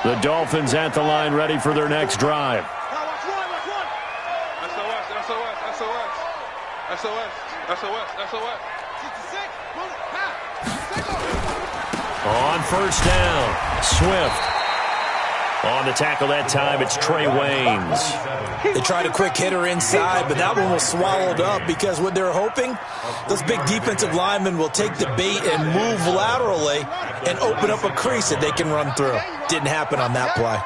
The Dolphins at the line ready for their next drive. On first down, Swift. On the tackle that time, it's Trey Waynes. They tried a quick hitter inside, but that one was swallowed up because what they're hoping, those big defensive linemen will take the bait and move laterally and open up a crease that they can run through. Didn't happen on that play.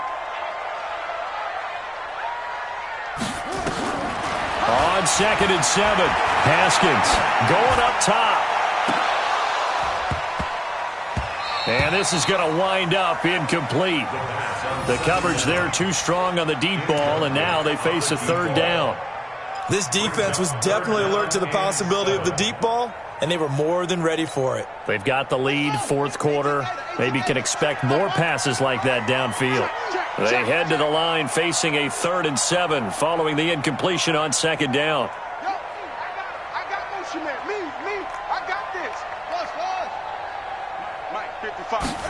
On 2nd and 7, Haskins going up top. And this is going to wind up incomplete. The coverage there too strong on the deep ball, and now they face a 3rd down. This defense was definitely alert to the possibility of the deep ball, and they were more than ready for it. They've got the lead, 4th quarter. Maybe can expect more passes like that downfield. They head to the line facing a 3rd and 7 following the incompletion on 2nd down. I got motion man. Me. I got this. Mike, 55.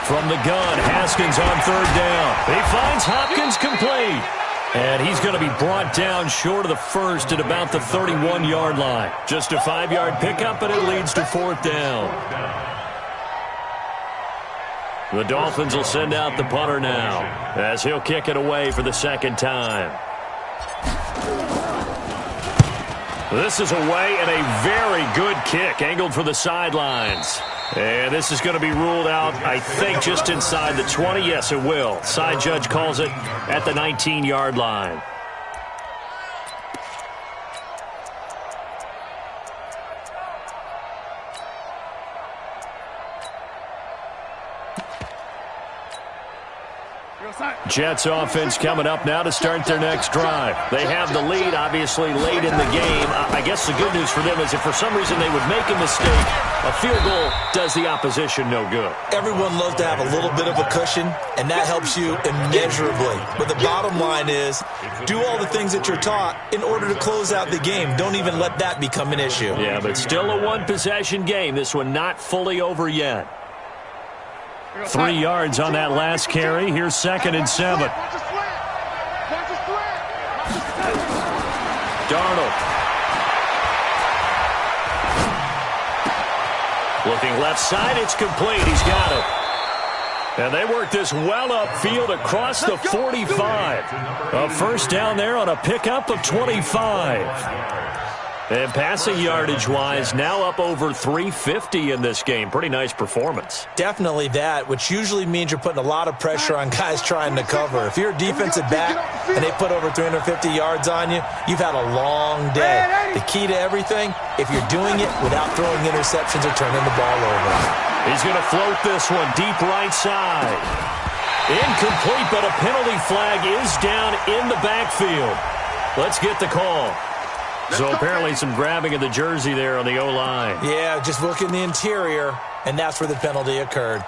From the gun, Haskins on 3rd down. He finds Hopkins complete. And he's going to be brought down short of the first at about the 31-yard line. Just a 5-yard pickup, and it leads to 4th down. The Dolphins will send out the punter now as he'll kick it away for the 2nd time. This is away and a very good kick angled for the sidelines. And this is going to be ruled out, I think, just inside the 20. Yes, it will. Side judge calls it at the 19-yard line. Jets offense coming up now to start their next drive. They have the lead, obviously, late in the game. I guess the good news for them is if for some reason they would make a mistake, a field goal does the opposition no good. Everyone loves to have a little bit of a cushion, and that helps you immeasurably. But the bottom line is, do all the things that you're taught in order to close out the game. Don't even let that become an issue. Yeah, but still a one-possession game. This one not fully over yet. 3 yards on that last carry. Here's 2nd and 7. Darnold. Looking left side, it's complete. He's got it. And they work this well upfield across the 45. A first down there on a pickup of 25. And passing yardage-wise, now up over 350 in this game. Pretty nice performance. Definitely that, which usually means you're putting a lot of pressure on guys trying to cover. If you're a defensive back and they put over 350 yards on you, you've had a long day. The key to everything, if you're doing it without throwing interceptions or turning the ball over. He's going to float this one deep right side. Incomplete, but a penalty flag is down in the backfield. Let's get the call. So apparently some grabbing of the jersey there on the O-line. Yeah, just look in the interior, and that's where the penalty occurred.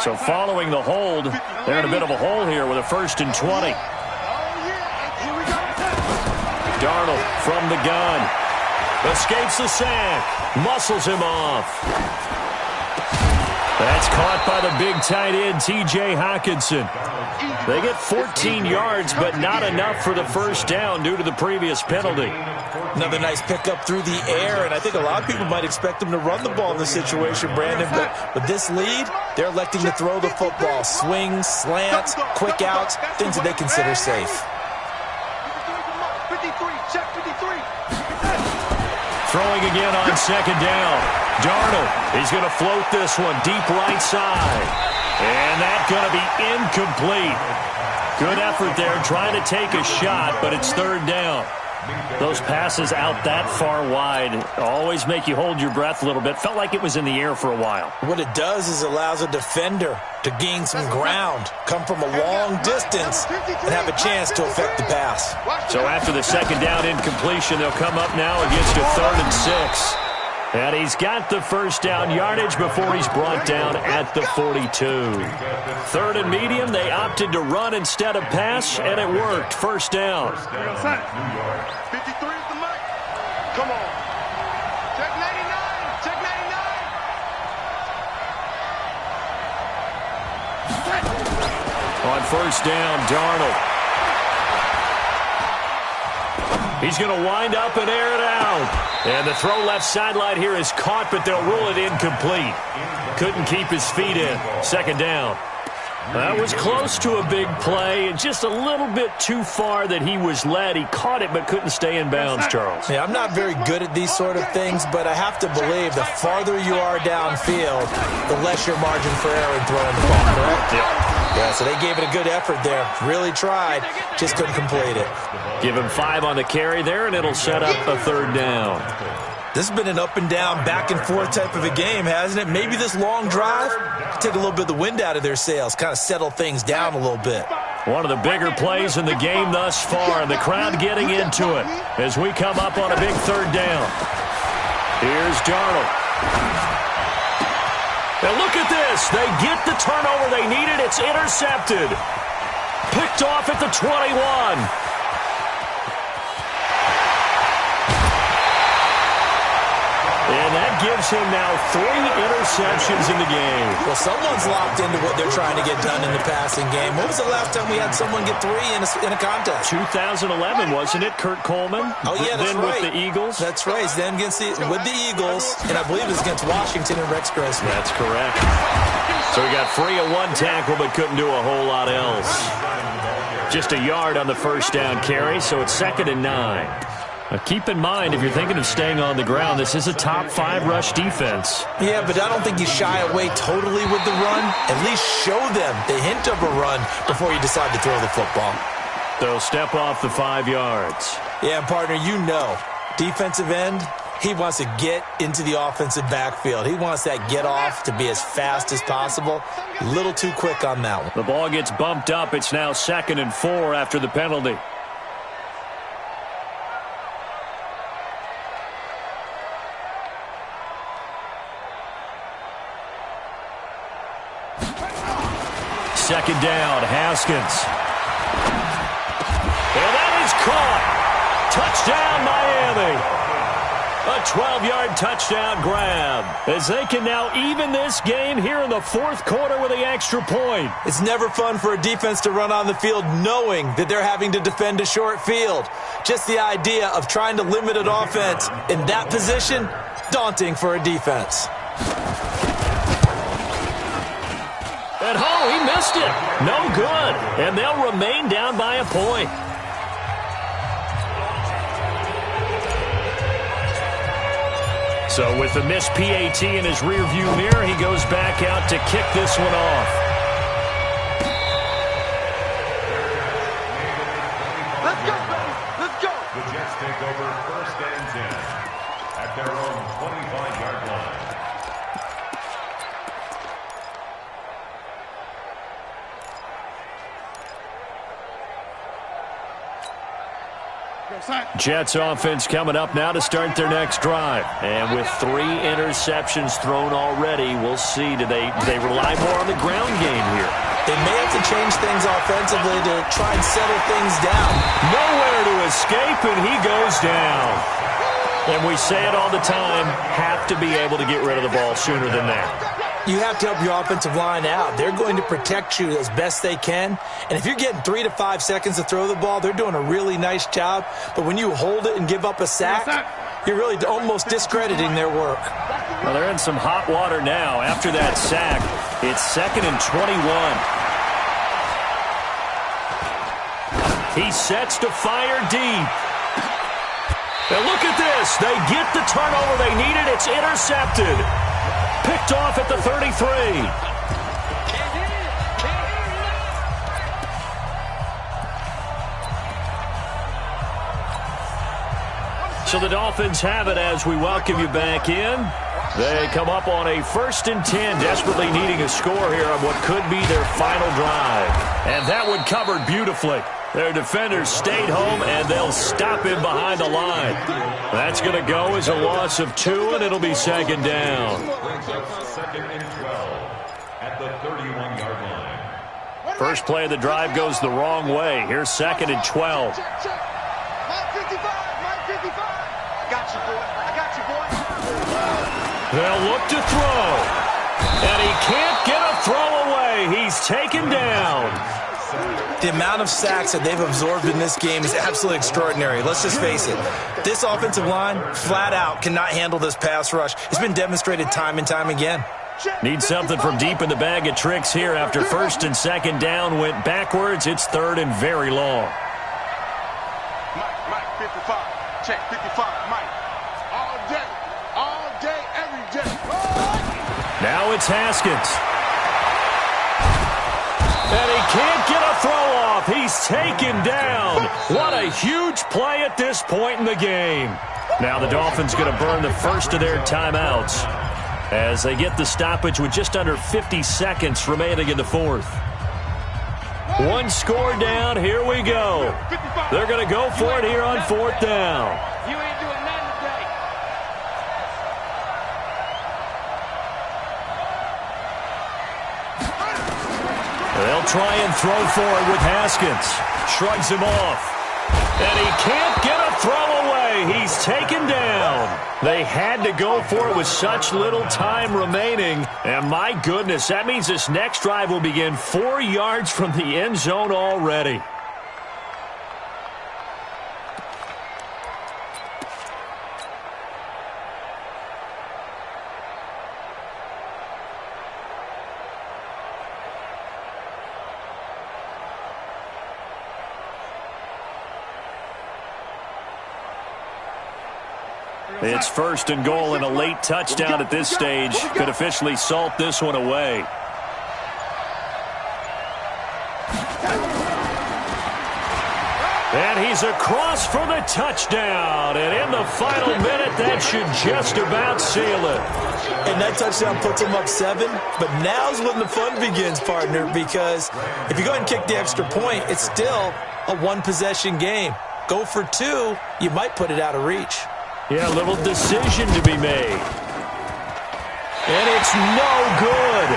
So following the hold, they're in a bit of a hole here with a 1st and 20. Darnold from the gun. Escapes the sack. Muscles him off. That's caught by the big tight end, T.J. Hockenson. They get 14 yards, but not enough for the first down due to the previous penalty. Another nice pickup through the air, and I think a lot of people might expect them to run the ball in this situation, Brandon, but with this lead, they're electing to throw the football. Swings, slants, quick outs, things that they consider safe. 53, check 53. Throwing again on 2nd down. Darnold, he's going to float this one deep right side. And that's going to be incomplete. Good effort there trying to take a shot, but it's 3rd down. Those passes out that far wide always make you hold your breath a little bit. Felt like it was in the air for a while. What it does is allows a defender to gain some ground, come from a long distance, and have a chance to affect the pass. So after the 2nd down incompletion, they'll come up now against a 3rd and 6. And he's got the first down yardage before he's brought down at the 42. 3rd and medium, they opted to run instead of pass, and it worked. First down. 53 is the mic. Come on. Check 99. Check 99. On first down, Darnold. He's going to wind up and air it out. And the throw left sideline here is caught, but they'll rule it incomplete. Couldn't keep his feet in. 2nd down. That was close to a big play, and just a little bit too far that he was led. He caught it but couldn't stay in bounds, Charles. Yeah, I'm not very good at these sort of things, but I have to believe the farther you are downfield, the less your margin for error in throwing the ball, correct? Yeah, so they gave it a good effort there. Really tried, just couldn't complete it. Give him 5 on the carry there, and it'll set up a 3rd down. This has been an up-and-down, back-and-forth type of a game, hasn't it? Maybe this long drive take a little bit of the wind out of their sails, kind of settle things down a little bit. One of the bigger plays in the game thus far, and the crowd getting into it as we come up on a big 3rd down. Here's Darnold. And look at this. They get the turnover they needed. It's intercepted. Picked off at the 21. And that gives him now 3 interceptions in the game. Well, someone's locked into what they're trying to get done in the passing game. When was the last time we had someone get 3 in a contest? 2011, wasn't it, Kurt Coleman? Oh, yeah, that's then right. With the Eagles? That's right. Then with the Eagles, and I believe it was against Washington and Rex Grossman. That's correct. So he got free of 1 tackle, but couldn't do a whole lot else. Just a yard on the first down carry, so it's 2nd and 9. Now keep in mind, if you're thinking of staying on the ground, this is a top 5 rush defense. Yeah, but I don't think you shy away totally with the run. At least show them the hint of a run before you decide to throw the football. They'll step off the 5 yards. Yeah, partner, you know, defensive end, he wants to get into the offensive backfield. He wants that get off to be as fast as possible. A little too quick on that one. The ball gets bumped up. It's now 2nd and 4 after the penalty. Second down, Haskins. And that is caught. Touchdown, Miami. A 12-yard touchdown grab as they can now even this game here in the 4th quarter with the extra point. It's never fun for a defense to run on the field knowing that they're having to defend a short field. Just the idea of trying to limit an offense in that position, daunting for a defense. Went home. He missed it. No good. And they'll remain down by a point. So with the missed PAT in his rearview mirror, he goes back out to kick this one off. Let's go, baby. Let's go. The Jets take over 1st and 10 at their own 25-yard line. Jets offense coming up now to start their next drive. And with 3 interceptions thrown already, we'll see. Do they rely more on the ground game here? They may have to change things offensively to try and settle things down. Nowhere to escape, and he goes down. And we say it all the time, have to be able to get rid of the ball sooner than that. You have to help your offensive line out. They're going to protect you as best they can. And if you're getting 3 to 5 seconds to throw the ball, they're doing a really nice job. But when you hold it and give up a sack, you're really almost discrediting their work. Well, they're in some hot water now. After that sack, it's 2nd and 21. He sets to fire deep. And look at this. They get the turnover they needed. It's intercepted. Picked off at the 33. So the Dolphins have it as we welcome you back in. They come up on a 1st and 10, desperately needing a score here on what could be their final drive. And that one covered beautifully. Their defenders stayed home, and they'll stop him behind the line. That's going to go as a loss of 2, and it'll be 2nd down. 2nd and 12 at the 31-yard line. First play of the drive goes the wrong way. Here's 2nd and 12. Check. Mike 55. Got you, boy. I got you, boy. They'll look to throw. And he can't get a throw away. He's taken down. The amount of sacks that they've absorbed in this game is absolutely extraordinary. Let's just face it. This offensive line, flat out, cannot handle this pass rush. It's been demonstrated time and time again. Need something from deep in the bag of tricks here after 1st and 2nd down went backwards. It's 3rd and very long. Mike 55. Check 55. Mike. All day, every day. Now it's Haskins. And he can't get a throw off. He's taken down. What a huge play at this point in the game. Now the Dolphins going to burn the first of their timeouts as they get the stoppage with just under 50 seconds remaining in the 4th. 1 score down. Here we go. They're going to go for it here on 4th down. You ain't doing nothing today. They'll try and throw for it with Haskins. Shrugs him off. And he can't get a throw away. He's taken down. They had to go for it with such little time remaining. And my goodness, that means this next drive will begin 4 yards from the end zone already. It's 1st and goal, and a late touchdown at this stage could officially salt this one away. And he's across for the touchdown. And in the final minute, that should just about seal it. And that touchdown puts them up 7. But now's when the fun begins, partner, because if you go ahead and kick the extra point, it's still a 1-possession game. Go for 2, you might put it out of reach. Yeah, a little decision to be made. And it's no good.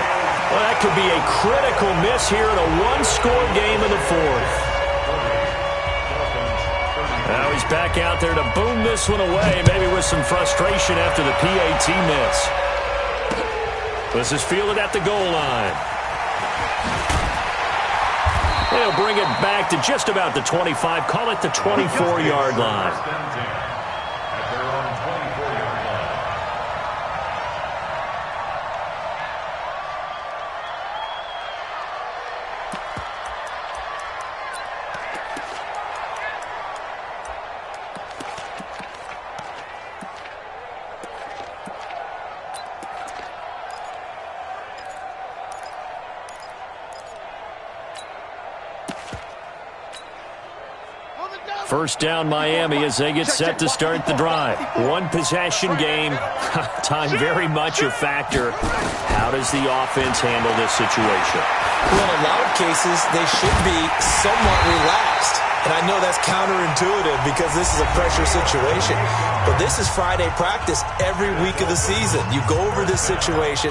Well, that could be a critical miss here in a 1-score game in the 4th. Now he's back out there to boom this one away, maybe with some frustration after the PAT miss. This is fielded at the goal line. They'll bring it back to just about the 25, call it the 24-yard line. First down Miami as they get set to start the drive. One possession game. Time very much a factor. How does the offense handle this situation? Well, in a lot of cases, they should be somewhat relaxed. And I know that's counterintuitive because this is a pressure situation. But this is Friday practice every week of the season. You go over this situation,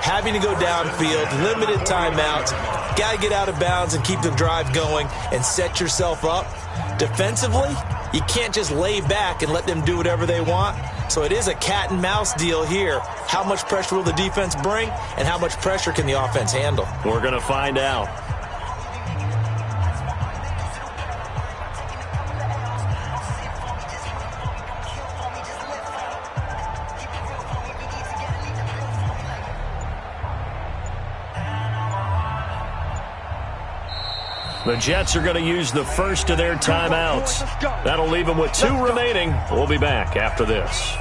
having to go downfield, limited timeouts, got to get out of bounds and keep the drive going and set yourself up. Defensively, you can't just lay back and let them do whatever they want. So it is a cat and mouse deal here. How much pressure will the defense bring, and how much pressure can the offense handle? We're going to find out. The Jets are going to use the first of their timeouts. That'll leave them with 2 remaining. We'll be back after this.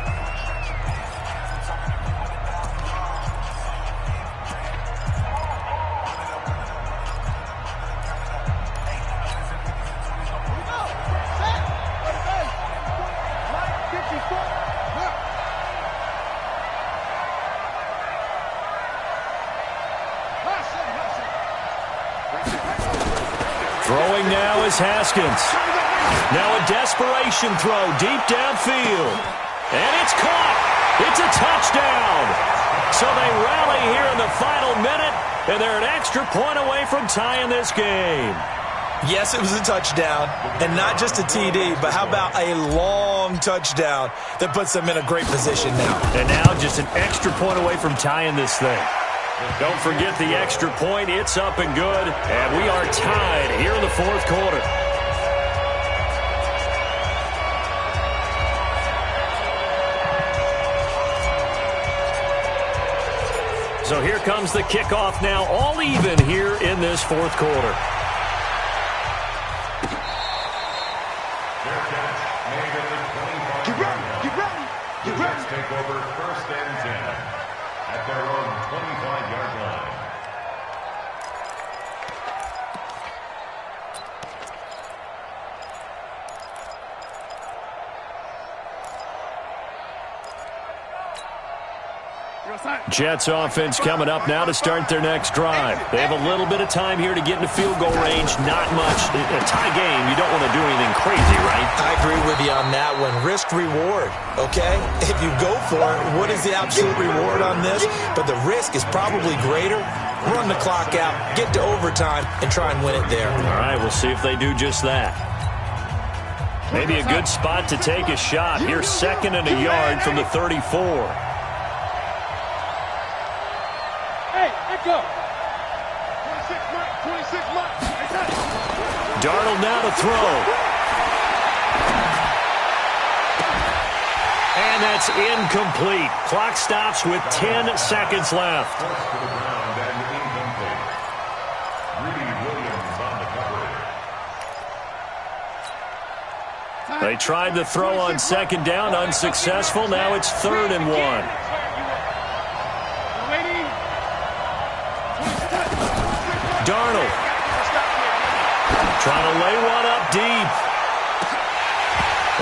Throwing now is Haskins. Now a desperation throw deep downfield. And it's caught. It's a touchdown. So they rally here in the final minute, and they're an extra point away from tying this game. Yes, it was a touchdown, and not just a TD, but how about a long touchdown that puts them in a great position now. And now just an extra point away from tying this thing. Don't forget the extra point. It's up and good. And we are tied here in the fourth quarter. So here comes the kickoff now, all even here in this fourth quarter. Let's take over first and 10 at their own 25-yard line. Jets offense coming up now to start their next drive. They have a little bit of time here to get into field goal range. Not much. A tie game, you don't want to do anything crazy, right? I agree with you on that one. Risk-reward, okay? If you go for it, what is the absolute reward on this? But the risk is probably greater. Run the clock out, get to overtime, and try and win it there. All right, we'll see if they do just that. Maybe a good spot to take a shot. Here's 2nd and a yard from the 34. Go. 26 months. Darnold now to throw. And that's incomplete. Clock stops with 10 seconds left. They tried the throw on 2nd down, unsuccessful. Now it's 3rd and 1. Darnold trying to lay one up deep.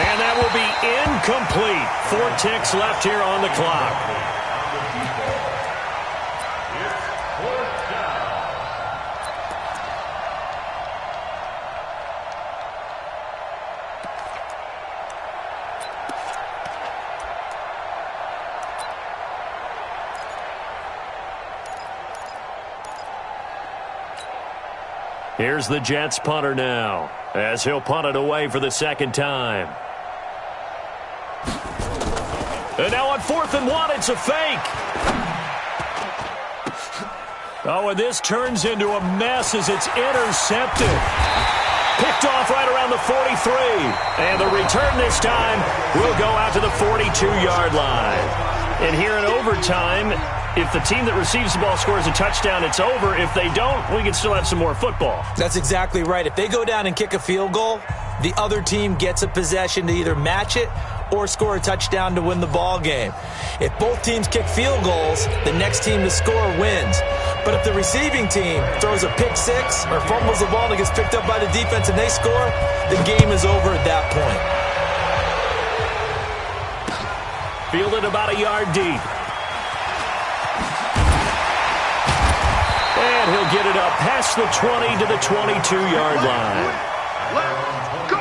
And that will be incomplete. 4 ticks left here on the clock. Here's the Jets punter now, as he'll punt it away for the 2nd time. And now on 4th and 1, it's a fake. Oh, and this turns into a mess as it's intercepted. Picked off right around the 43. And the return this time will go out to the 42-yard line. And here in overtime, if the team that receives the ball scores a touchdown, it's over. If they don't, we can still have some more football. That's exactly right. If they go down and kick a field goal, the other team gets a possession to either match it or score a touchdown to win the ball game. If both teams kick field goals, the next team to score wins. But if the receiving team throws a pick six or fumbles the ball and it gets picked up by the defense and they score, the game is over at that point. Fielded about a yard deep. And he'll get it up past the 20 to the 22-yard line. Let's go.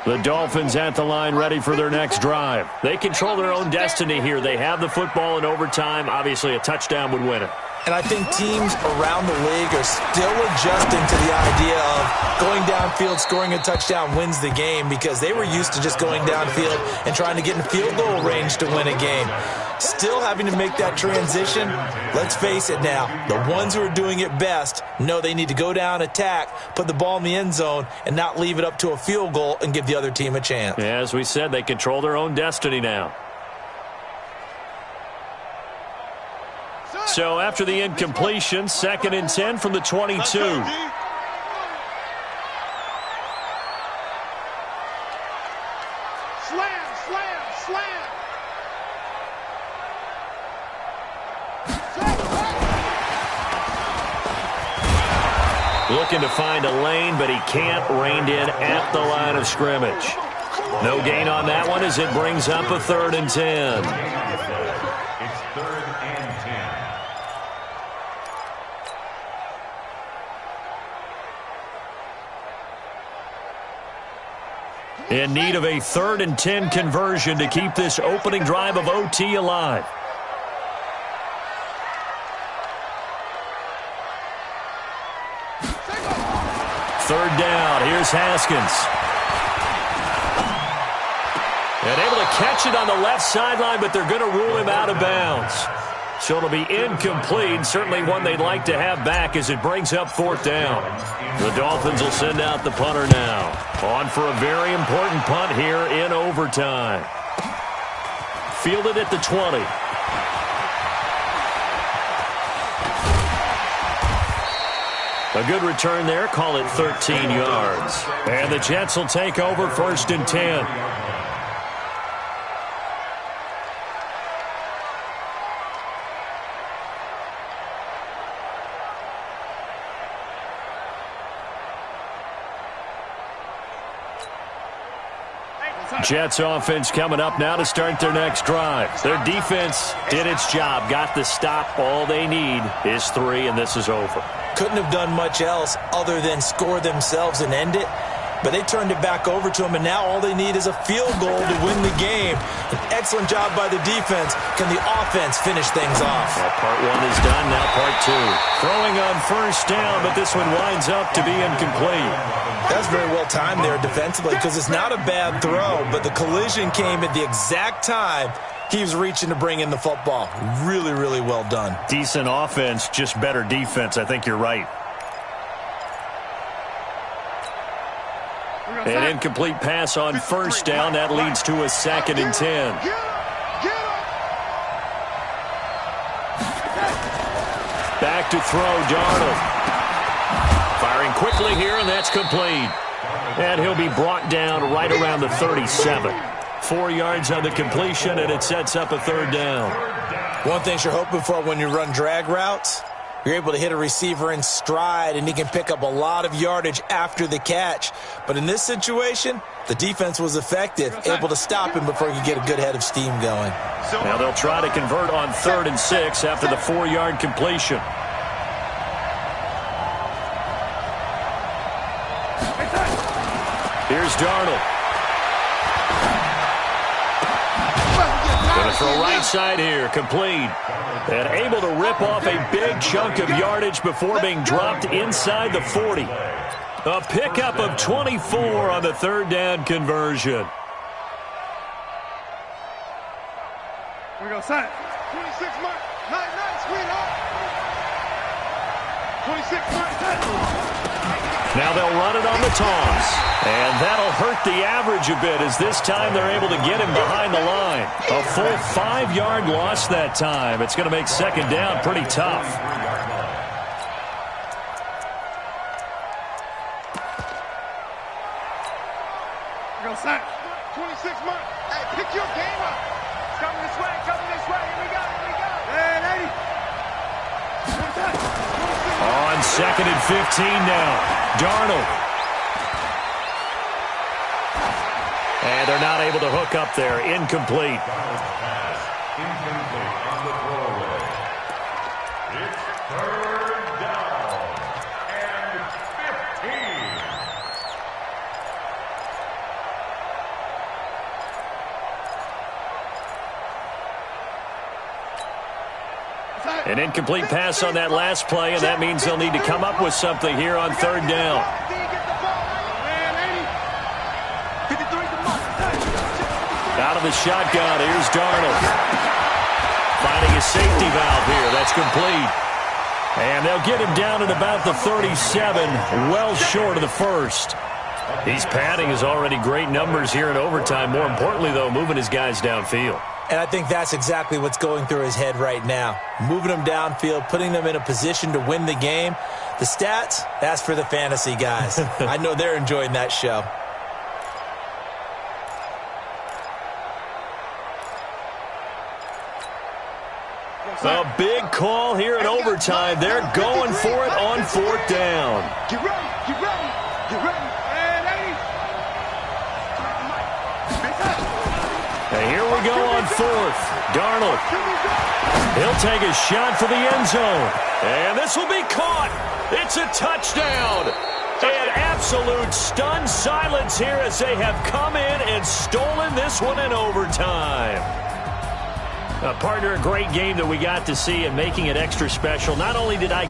The Dolphins at the line ready for their next drive. They control their own destiny here. They have the football in overtime. Obviously, a touchdown would win it. And I think teams around the league are still adjusting to the idea of going downfield, scoring a touchdown wins the game, because they were used to just going downfield and trying to get in field goal range to win a game. Still having to make that transition. Let's face it now, the ones who are doing it best know they need to go down, attack, put the ball in the end zone, and not leave it up to a field goal and give the other team a chance. Yeah, as we said, they control their own destiny now. So after the incompletion, 2nd and 10 from the 22. Slam, slam, slam. Looking to find a lane, but he can't. Reined in at the line of scrimmage. No gain on that one as it brings up a 3rd and 10. It's 3rd and 10. In need of a 3rd and 10 conversion to keep this opening drive of OT alive. Third down. Here's Haskins. And able to catch it on the left sideline, but they're going to rule him out of bounds. So it'll be incomplete. Certainly one they'd like to have back as it brings up 4th down. The Dolphins will send out the punter now. On for a very important punt here in overtime. Fielded at the 20. A good return there. Call it 13 yards. And the Jets will take over 1st and 10. Jets offense coming up now to start their next drive. Their defense did its job, got the stop. All they need is 3, and this is over. Couldn't have done much else other than score themselves and end it. But they turned it back over to them, and now all they need is a field goal to win the game. An excellent job by the defense. Can the offense finish things off? Well, part 1 is done, now part 2. Throwing on 1st down, but this one winds up to be incomplete. That's very well timed there defensively, because it's not a bad throw, but the collision came at the exact time he was reaching to bring in the football. Really, really well done. Decent offense, just better defense. I think you're right. An incomplete pass on 1st down. That leads to a 2nd and 10. Back to throw, Darnold. Firing quickly here, and that's complete. And he'll be brought down right around the 37. 4 yards on the completion, and it sets up a 3rd down. One thing you're hoping for when you run drag routes, you're able to hit a receiver in stride, and he can pick up a lot of yardage after the catch. But in this situation, the defense was effective, able to stop him before he could get a good head of steam going. Now they'll try to convert on 3rd and 6 after the 4-yard completion. Here's Darnold. Going to throw right side here, complete. And able to rip off a big chunk of yardage before being dropped inside the 40. A pickup of 24 on the 3rd down conversion. Here we go, son. 26 mark. Nice, sweetheart. 26 mark, son. Now they'll run it on the toss. And that'll hurt the average a bit as this time they're able to get him behind the line. A full 5-yard loss that time. It's going to make second down pretty tough. Go, son. 26 months. Hey, pick your game up. It's coming this way, coming this way. Here we go, here we go. Hey, 80. On second and 15 now. Darnold. And they're not able to hook up there. Incomplete. Pass. Incomplete on the throwaway. It's third down and 15. An incomplete pass on that last play, and that means they'll need to come up with something here on third down. Out of the shotgun, here's Darnold. Finding a safety valve here. That's complete. And they'll get him down at about the 37, well short of the first. He's padding his already great numbers here in overtime. More importantly, though, moving his guys downfield. And I think that's exactly what's going through his head right now. Moving them downfield, putting them in a position to win the game. The stats, that's for the fantasy guys. I know they're enjoying that show. A big call here in overtime. They're going for it on fourth down. Get ready, get ready, get ready. And 80. And here we go on fourth. Darnold. He'll take a shot for the end zone. And this will be caught. It's a touchdown. And absolute stunned silence here as they have come in and stolen this one in overtime. Partner, a great game that we got to see and making it extra special. Not only did I